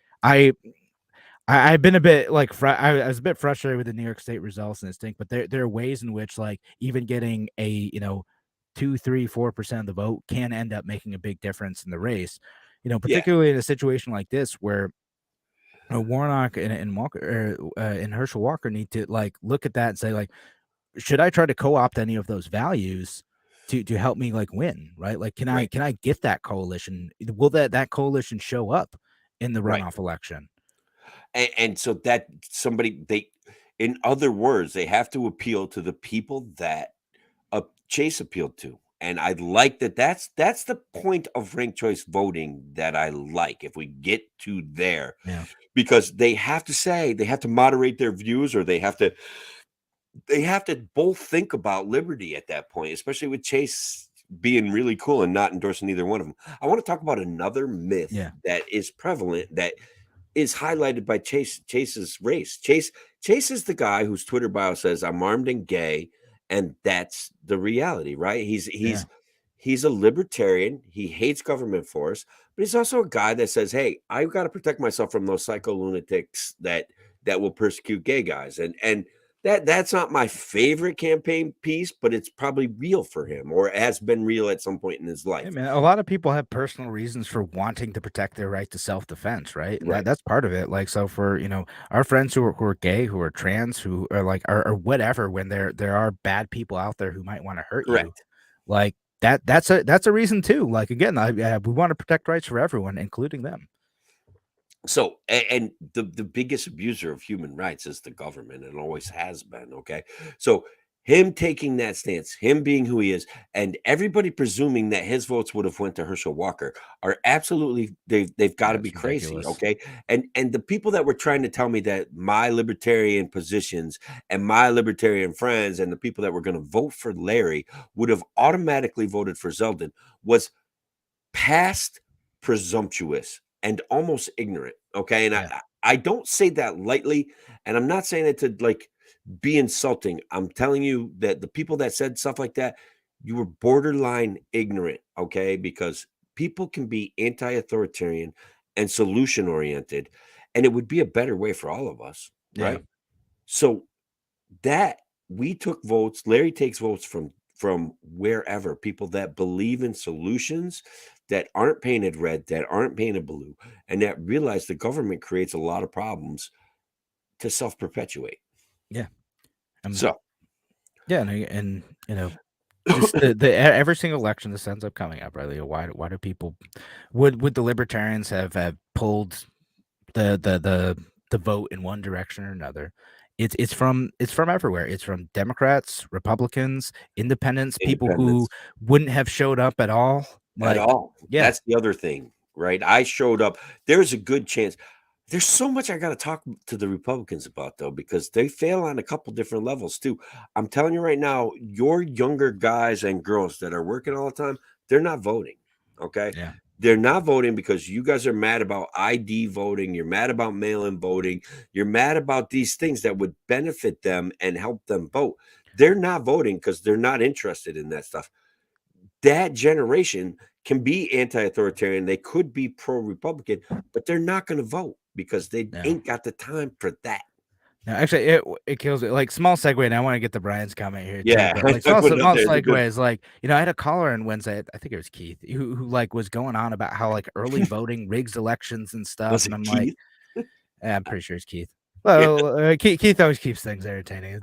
I've been a bit like I was a bit frustrated with the New York State results and thing, but there are ways in which like even getting a 2, 3, 4% of the vote can end up making a big difference in the race. Particularly in a situation like this where Warnock and Walker and Herschel Walker need to like look at that and say like, should I try to co-opt any of those values to help me like win, right? Like can I get that coalition? Will that coalition show up in the runoff election? And so that in other words, they have to appeal to the people that Chase appealed to. And I like that. That's the point of ranked choice voting that I like. If we get to there, because they have to moderate their views, or they have to both think about liberty at that point, especially with Chase being really cool and not endorsing either one of them. I want to talk about another myth that is prevalent that is highlighted by Chase's race. Chase is the guy whose Twitter bio says, "I'm armed and gay," and that's the reality, right? He's a libertarian. He hates government force, but he's also a guy that says, "Hey, I've got to protect myself from those psycho lunatics that will persecute gay guys." And that's not my favorite campaign piece, but it's probably real for him, or has been real at some point in his life. Hey man, a lot of people have personal reasons for wanting to protect their right to self-defense, right? And that's part of it. Like, so for our friends who are gay, who are trans, who are like or whatever, when there are bad people out there who might want to hurt you, like that's a reason too. Like again, we want to protect rights for everyone, including them. So, and the biggest abuser of human rights is the government, and always has been. Okay, so him taking that stance, him being who he is, and everybody presuming that his votes would have went to Herschel Walker are absolutely they've got to be crazy. Ridiculous. Okay, and the people that were trying to tell me that my libertarian positions and my libertarian friends and the people that were going to vote for Larry would have automatically voted for Zeldin was past presumptuous and almost ignorant. Okay. And I don't say that lightly. And I'm not saying it to like be insulting. I'm telling you that the people that said stuff like that, you were borderline ignorant. Okay. Because people can be anti authoritarian and solution oriented, and it would be a better way for all of us. Right. So that we took votes, Larry takes votes from wherever, people that believe in solutions that aren't painted red, that aren't painted blue, and that realize the government creates a lot of problems to self-perpetuate. Yeah. So yeah, and you know, just the every single election this ends up coming up, right? Why do people would the libertarians have pulled the vote in one direction or another? It's from everywhere. It's from Democrats, Republicans, independents, people who wouldn't have showed up at all. At all. Yeah. That's the other thing, right? I showed up. There's a good chance. There's so much I got to talk to the Republicans about, though, because they fail on a couple different levels, too. I'm telling you right now, your younger guys and girls that are working all the time, they're not voting. Okay. Yeah. They're not voting because you guys are mad about ID voting. You're mad about mail-in voting. You're mad about these things that would benefit them and help them vote. They're not voting because they're not interested in that stuff. That generation can be anti-authoritarian. They could be pro-Republican, but they're not going to vote because they ain't got the time for that. No, actually, it kills it. Like, small segue, and I want to get the Brian's comment here. Yeah, too, but, like, small segue is like, I had a caller on Wednesday. I think it was Keith, who like was going on about how like early voting rigs elections and stuff. And I'm Keith? like, yeah, I'm pretty sure it's Keith. Well, Keith always keeps things entertaining.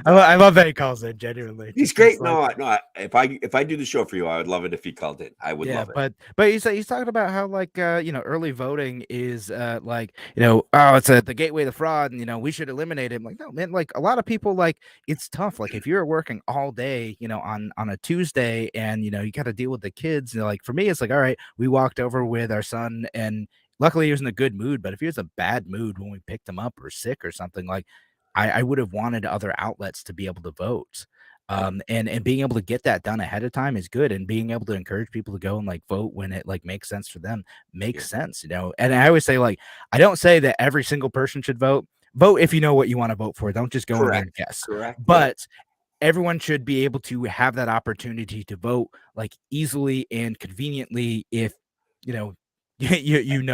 I love that he calls in. Genuinely, he's great. Like, no. If I do the show for you, I would love it if he called in. I would love it. But he's talking about how like early voting is like it's the gateway to fraud, and we should eliminate it. I'm like, no, man. Like a lot of people, like it's tough. Like if you're working all day, on a Tuesday, and you got to deal with the kids. Like for me, it's like, all right, we walked over with our son and. Luckily, he was in a good mood, but if he was a bad mood when we picked him up or sick or something, like I would have wanted other outlets to be able to vote. And being able to get that done ahead of time is good. And being able to encourage people to go and like vote when it like makes sense for them makes sense, And I always say, like, I don't say that every single person should vote. Vote if you know what you want to vote for. Don't just go in there and guess. Correct. But everyone should be able to have that opportunity to vote like easily and conveniently if you know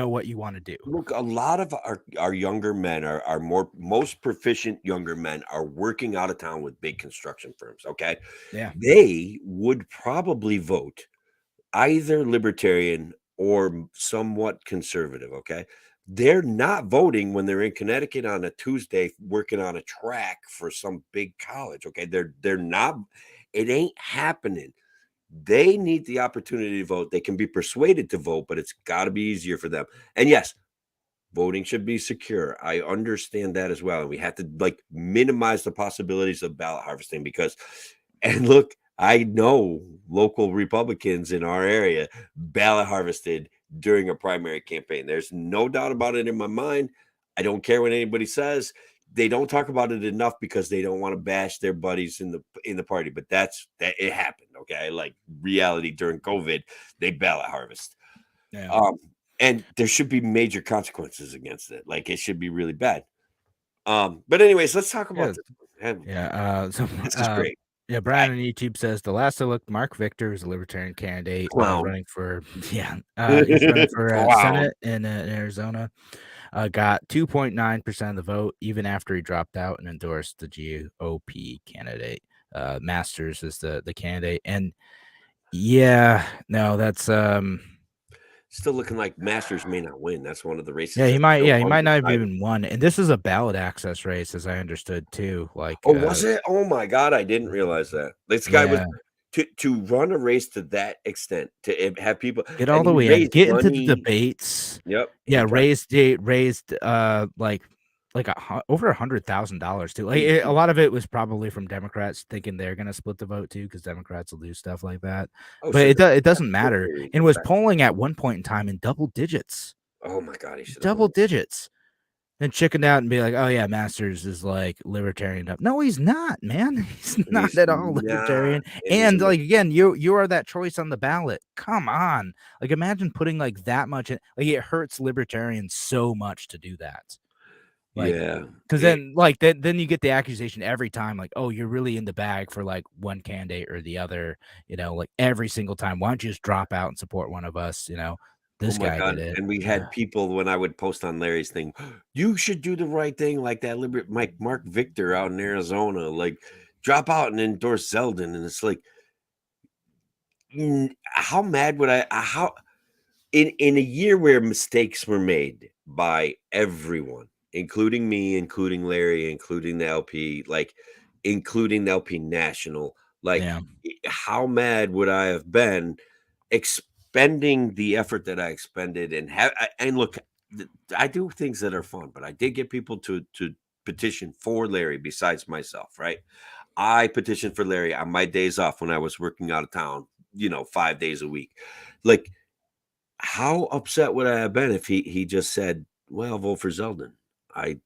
what you want to do. Look, a lot of our younger men, our most proficient younger men are working out of town with big construction firms. Okay. Yeah. They would probably vote either libertarian or somewhat conservative. Okay. They're not voting when they're in Connecticut on a Tuesday working on a track for some big college. Okay. They're not, it ain't happening. They need the opportunity to vote. They can be persuaded to vote, but it's got to be easier for them. And yes, voting should be secure. I understand that as well. And we have to like minimize the possibilities of ballot harvesting because, and look, I know local Republicans in our area ballot harvested during a primary campaign. There's no doubt about it in my mind. I don't care what anybody says. They don't talk about it enough because they don't want to bash their buddies in the party. But that it happened. Okay. Like reality during COVID, they ballot harvest. Yeah. And there should be major consequences against it. Like it should be really bad. But anyways, let's talk about this. Yeah. This is great. Yeah, Brian on YouTube says the last I looked, Mark Victor is a libertarian candidate running for he's running for Senate in Arizona. Got 2.9% of the vote even after he dropped out and endorsed the GOP candidate. Masters is the candidate, and that's still looking like Masters may not win. That's one of the races. Yeah, he might not have even won. And this is a ballot access race, as I understood too. Like, was it? Oh my God, I didn't realize that. This guy to run a race to that extent, to have people Get and all the he way in, raised get into the money. debates. Yep. Yeah, raised like over $100,000 too. Like a lot of it was probably from Democrats thinking they're gonna split the vote too, because Democrats will do stuff like that. Oh, But sure. it doesn't matter. Absolutely. And was polling at one point in time in double digits. Oh my God, he should have Double voted. digits. And chickened out and be like, oh yeah, Masters is like libertarian up. No, he's not, man. He's not He's at all not. libertarian. And he's And a like again, you are that choice on the ballot. Come on. Like imagine putting like that much in, like it hurts libertarians so much to do that. Like, yeah. because then like then you get the accusation every time, like, oh, you're really in the bag for like one candidate or the other, you know, like every single time. Why don't you just drop out and support one of us? You know, this Oh my guy God. did it. And we had people when I would post on Larry's thing, you should do the right thing, like that Mark Victor out in Arizona, like drop out and endorse Zeldin. And it's like, how mad would I how in a year where mistakes were made by everyone, including me, including Larry, including the LP, like including the LP National, like Yeah. how mad would I have been expending the effort that I expended and look, I do things that are fun, but I did get people to petition for Larry besides myself, right? I petitioned for Larry on my days off when I was working out of town, 5 days a week. Like, how upset would I have been if he just said, well, vote for Zeldin? I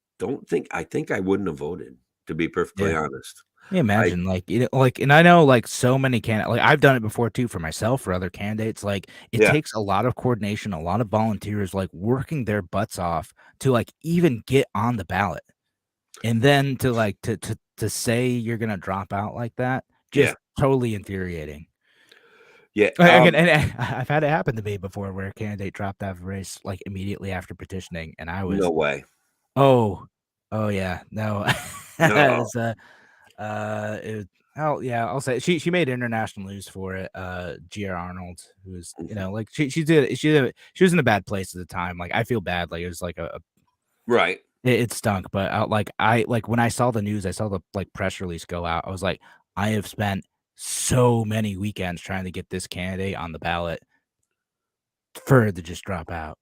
think I wouldn't have voted, to be perfectly honest. Yeah, imagine and I know like so many candidates, like I've done it before too for myself, for other candidates. Like it takes a lot of coordination, a lot of volunteers like working their butts off to like even get on the ballot. And then to like to say you're gonna drop out like that, just totally infuriating. Yeah. And I've had it happen to me before where a candidate dropped out of a race like immediately after petitioning, and I was No way. Oh yeah, no. No. I'll say she made international news for it. GR Arnold, who was like she was in a bad place at the time. Like I feel bad. Like it was like a right. It stunk, but when I saw the news, I saw the like press release go out. I was like, I have spent so many weekends trying to get this candidate on the ballot for her to just drop out.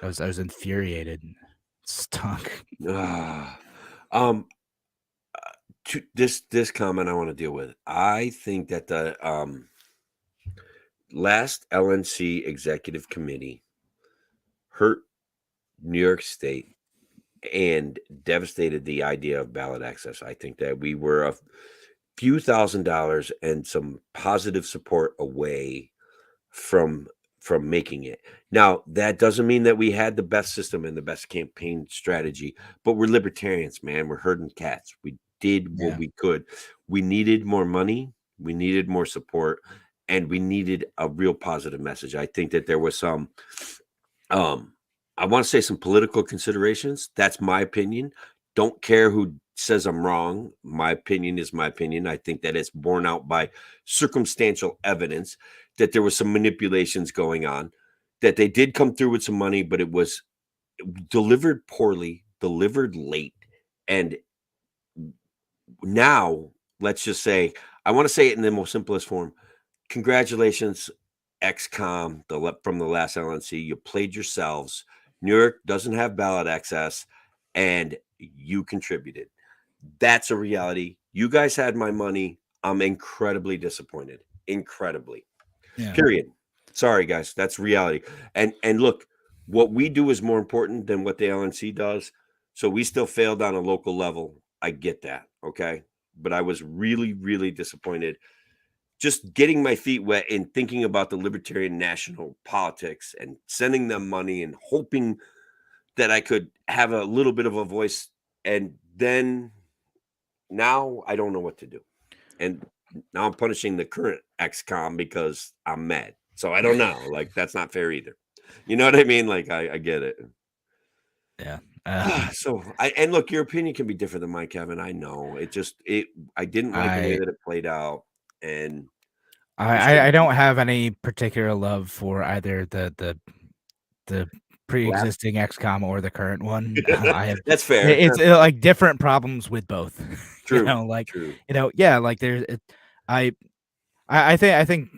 I was infuriated. It stunk. This comment I want to deal with. I think that the last LNC executive committee hurt New York State and devastated the idea of ballot access. I think that we were a few $1,000s and some positive support away from making it. Now, that doesn't mean that we had the best system and the best campaign strategy, but we're libertarians, man. We're herding cats. We did what we could. We needed more money. We needed more support, and we needed a real positive message. I think that there was some, I want to say some political considerations. That's my opinion. Don't care who says I'm wrong. My opinion is my opinion. I think that it's borne out by circumstantial evidence that there was some manipulations going on, that they did come through with some money, but it was delivered poorly, delivered late. And now let's just say, I want to say it in the most simplest form. Congratulations, XCOM, from the last LNC. You played yourselves. New York doesn't have ballot access, and you contributed. That's a reality. You guys had my money. I'm incredibly disappointed. Incredibly. Yeah. Period. Sorry, guys. That's reality. And look, what we do is more important than what the LNC does. So we still failed on a local level. I get that. Okay. But I was really, really disappointed. Just getting my feet wet and thinking about the libertarian national politics and sending them money and hoping that I could have a little bit of a voice. And then now I don't know what to do. And now I'm punishing the current XCOM because I'm mad. So I don't know. Like, that's not fair either. You know what I mean? Like, I get it. Yeah. And look, your opinion can be different than mine, Kevin. I know. I didn't like the way that it played out. And I don't have any particular love for either the pre-existing XCOM or the current one. That's fair. It's like different problems with both. True. True. Like there's I think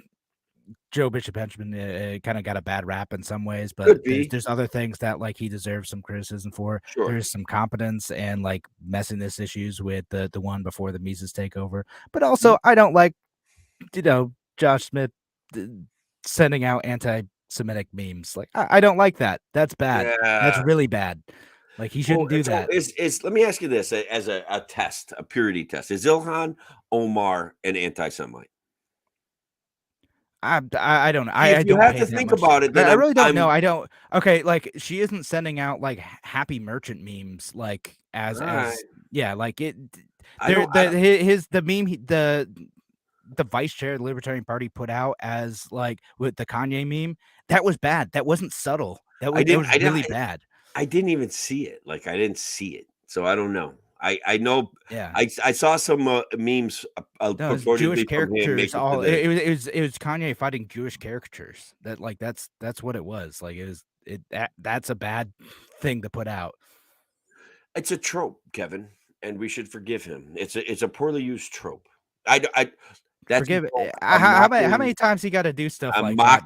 Joe Bishop Benjamin kind of got a bad rap in some ways, but Could be. there's other things that like he deserves some criticism for. Sure. There's some competence and like messiness issues with the one before the Mises takeover, but also I don't like Josh Smith sending out anti-Semitic memes. Like I don't like that. That's bad. That's Yeah. really bad. Like he shouldn't do that. Let me ask you this as a test, a purity test. Is Ilhan Omar an anti-Semite? I don't know. If I you don't have pay to that think much. about it, then I really don't I'm know. I don't. Okay, like she isn't sending out like happy merchant memes like as Right. yeah, like it. I There don't- the meme the vice chair of the Libertarian Party put out as like with the Kanye meme, that was bad. That wasn't subtle. That was really bad. I didn't even see it. Like I didn't see it, so I don't know. I know. Yeah. I saw some memes No, it was Jewish purportedly from him caricatures. making All the- it was Kanye fighting Jewish caricatures. That like that's what it was. Like that's a bad thing to put out. It's a trope, Kevin, and we should forgive him. It's a poorly used trope. That's Forgive it. both How many times he got to do stuff like that?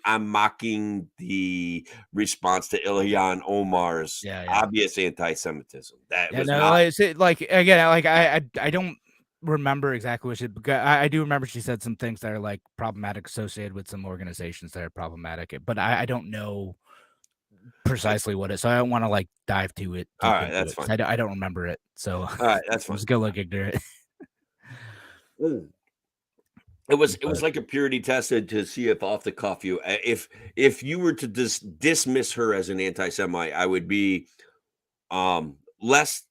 I'm mocking the response to Ilhan Omar's Yeah. obvious anti-Semitism. That Yeah, was no, not. like again, like I don't remember exactly what she. I do remember she said some things that are like problematic associated with some organizations that are problematic, but I don't know precisely what it. So I don't want to like dive to it. All right, that's fine. I don't remember it. So All right, that's fine. Just go look ignorant. It was like a purity test to see if off the cuff if you were to dismiss her as an anti-Semite, I would be less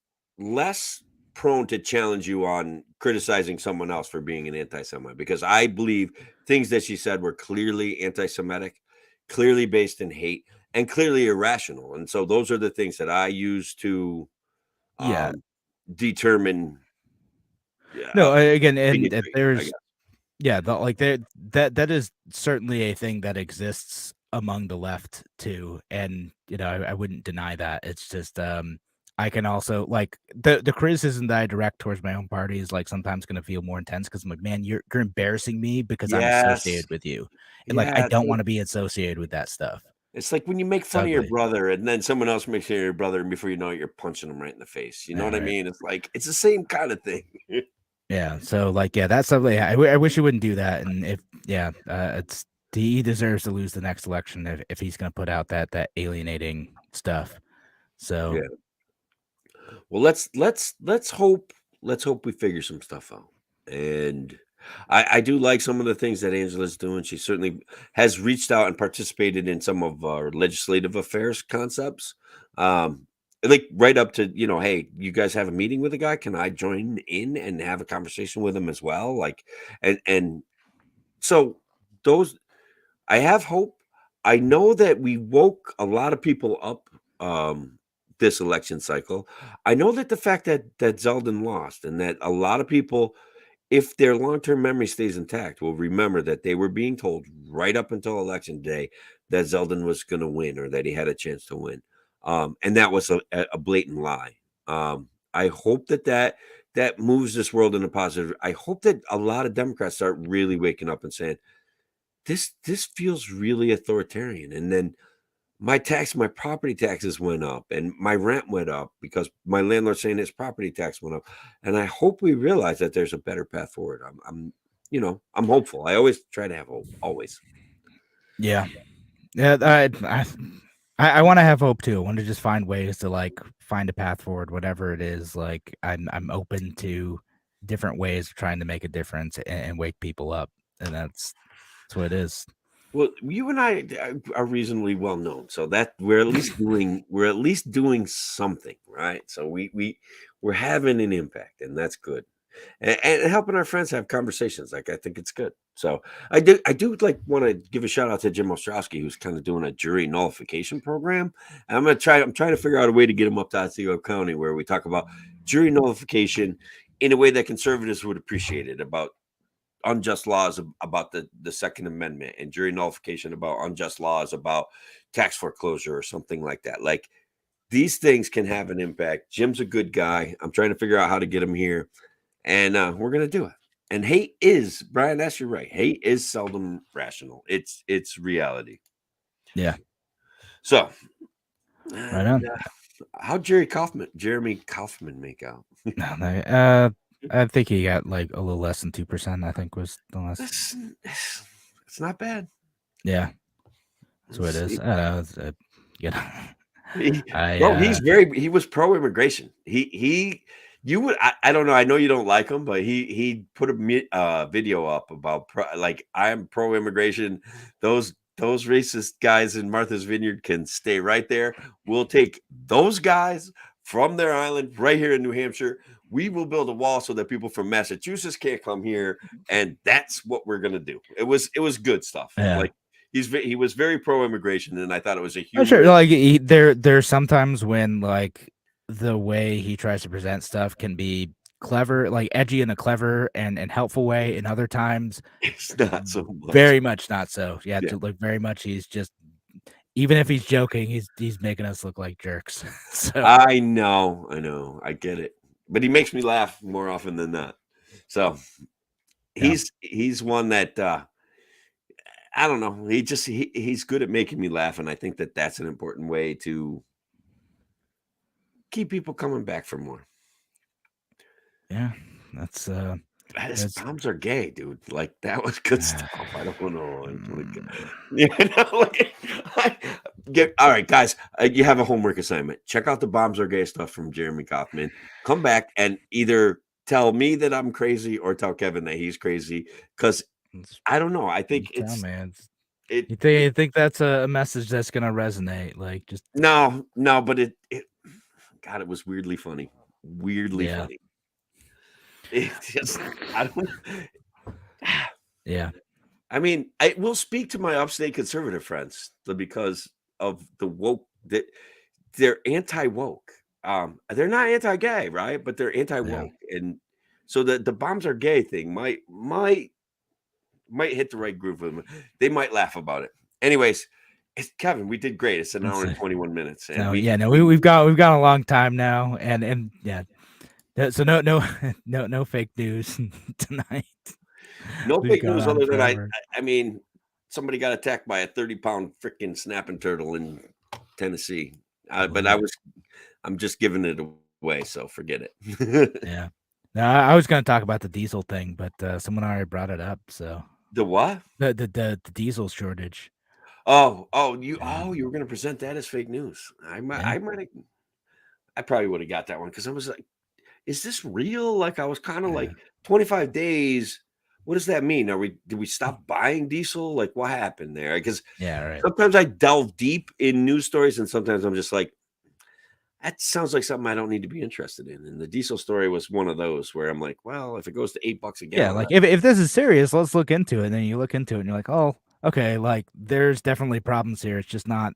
prone to challenge you on criticizing someone else for being an anti-Semite, because I believe things that she said were clearly anti-Semitic, clearly based in hate, and clearly irrational. And so those are the things that I use to determine. No, again, and bigotry, there's that is certainly a thing that exists among the left too, and I wouldn't deny that. It's just I can also like the criticism that I direct towards my own party is like sometimes going to feel more intense because I'm like, man, you're embarrassing me because I'm associated with you, and like I don't want to be associated with that stuff. It's like when you make fun of your brother and then someone else makes fun of your brother, and before you know it, you're punching them right in the face. You know what I mean? It's like it's the same kind of thing. Yeah. So like, that's something I wish he wouldn't do that. And if he deserves to lose the next election if he's going to put out that alienating stuff. So yeah. Well, let's hope we figure some stuff out. And I do like some of the things that Angela's doing. She certainly has reached out and participated in some of our legislative affairs concepts. Like right up to, hey, you guys have a meeting with a guy. Can I join in and have a conversation with him as well? Like, and so those, I have hope. I know that we woke a lot of people up this election cycle. I know that the fact that Zeldin lost, and that a lot of people, if their long-term memory stays intact, will remember that they were being told right up until election day that Zeldin was going to win, or that he had a chance to win. And that was a blatant lie. I hope that moves this world in a positive. I hope that a lot of Democrats start really waking up and saying, this feels really authoritarian. And then my property taxes went up, and my rent went up because my landlord's saying his property tax went up. And I hope we realize that there's a better path forward. I'm hopeful. I always try to have hope, always. Yeah. I want to have hope too. I want to just find ways to like find a path forward, whatever it is. Like I'm open to different ways of trying to make a difference and wake people up. And that's what it is. Well, you and I are reasonably well known, so that we're at least doing something, right? So we're having an impact, and that's good, and helping our friends have conversations. Like, I think it's good. So I do like want to give a shout out to Jim Ostrowski, who's kind of doing a jury nullification program. And I'm trying to figure out a way to get him up to Otsego County, where we talk about jury nullification in a way that conservatives would appreciate it, about unjust laws about the Second Amendment, and jury nullification about unjust laws about tax foreclosure or something like that. Like, these things can have an impact. Jim's a good guy. I'm trying to figure out how to get him here, and we're going to do it. And hate is, Brian, that's you're right. Hate is seldom rational. It's reality. Yeah. So, Right on. How'd Jeremy Kaufman make out? I think he got like a little less than 2%. I think was the last. It's not bad. Yeah, that's what it is. You know, he was pro-immigration. You would, I don't know. I know you don't like him, but he put a video up about I am pro-immigration. Those racist guys in Martha's Vineyard can stay right there. We'll take those guys from their island right here in New Hampshire. We will build a wall so that people from Massachusetts can't come here, and that's what we're gonna do. It was good stuff. Yeah. Like he was very pro-immigration, and I thought it was a huge. Sure, like there's sometimes when like the way he tries to present stuff can be clever, like edgy in a clever and helpful way. In other times, it's not so much. Very much not so. Yeah. Like very much. He's just, even if he's joking, he's making us look like jerks. So I know, I get it, but he makes me laugh more often than not. So he's one that I don't know. He's good at making me laugh, and I think that's an important way to keep people coming back for more. Yeah, that's bombs are gay, dude. Like that was good stuff. I don't know. All right, guys. You have a homework assignment. Check out the bombs are gay stuff from Jeremy Kaufman. Come back and either tell me that I'm crazy or tell Kevin that he's crazy. Because I don't know. I think you think that's a message that's gonna resonate? Like just no, but it God, it was weirdly funny. Weirdly funny. It's just I don't. Yeah. I mean, I will speak to my upstate conservative friends because of the woke that they're anti-woke. They're not anti-gay, right? But they're anti-woke, and so the bombs are gay thing might hit the right groove with them. They might laugh about it. Anyways, Kevin, we did great. It's an hour and 21 minutes. And we've got a long time now, and yeah. So no fake news tonight. No fake news other than I mean, somebody got attacked by a 30-pound freaking snapping turtle in Tennessee. But I'm just giving it away, so forget it. Yeah. No, I was going to talk about the diesel thing, but someone already brought it up. So the what? The diesel shortage. You were going to present that as fake news. I probably would have got that one because I was like, is this real? Like I was kind of like 25 days. What does that mean? Did we stop buying diesel? Like what happened there? Because sometimes I delve deep in news stories and sometimes I'm just like, that sounds like something I don't need to be interested in. And the diesel story was one of those where I'm like, well, if it goes to $8 a gallon. Yeah, like if this is serious, let's look into it. And then you look into it and you're like, oh, okay, like there's definitely problems here. It's just not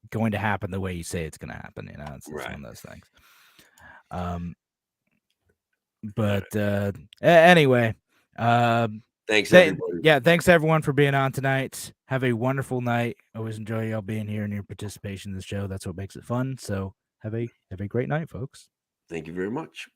going to happen the way you say it's going to happen. You know, it's one of those things. But anyway, thanks everybody. Thanks everyone for being on tonight. Have a wonderful night. Always enjoy y'all being here and your participation in the show. That's what makes it fun. So have a great night, folks. Thank you very much.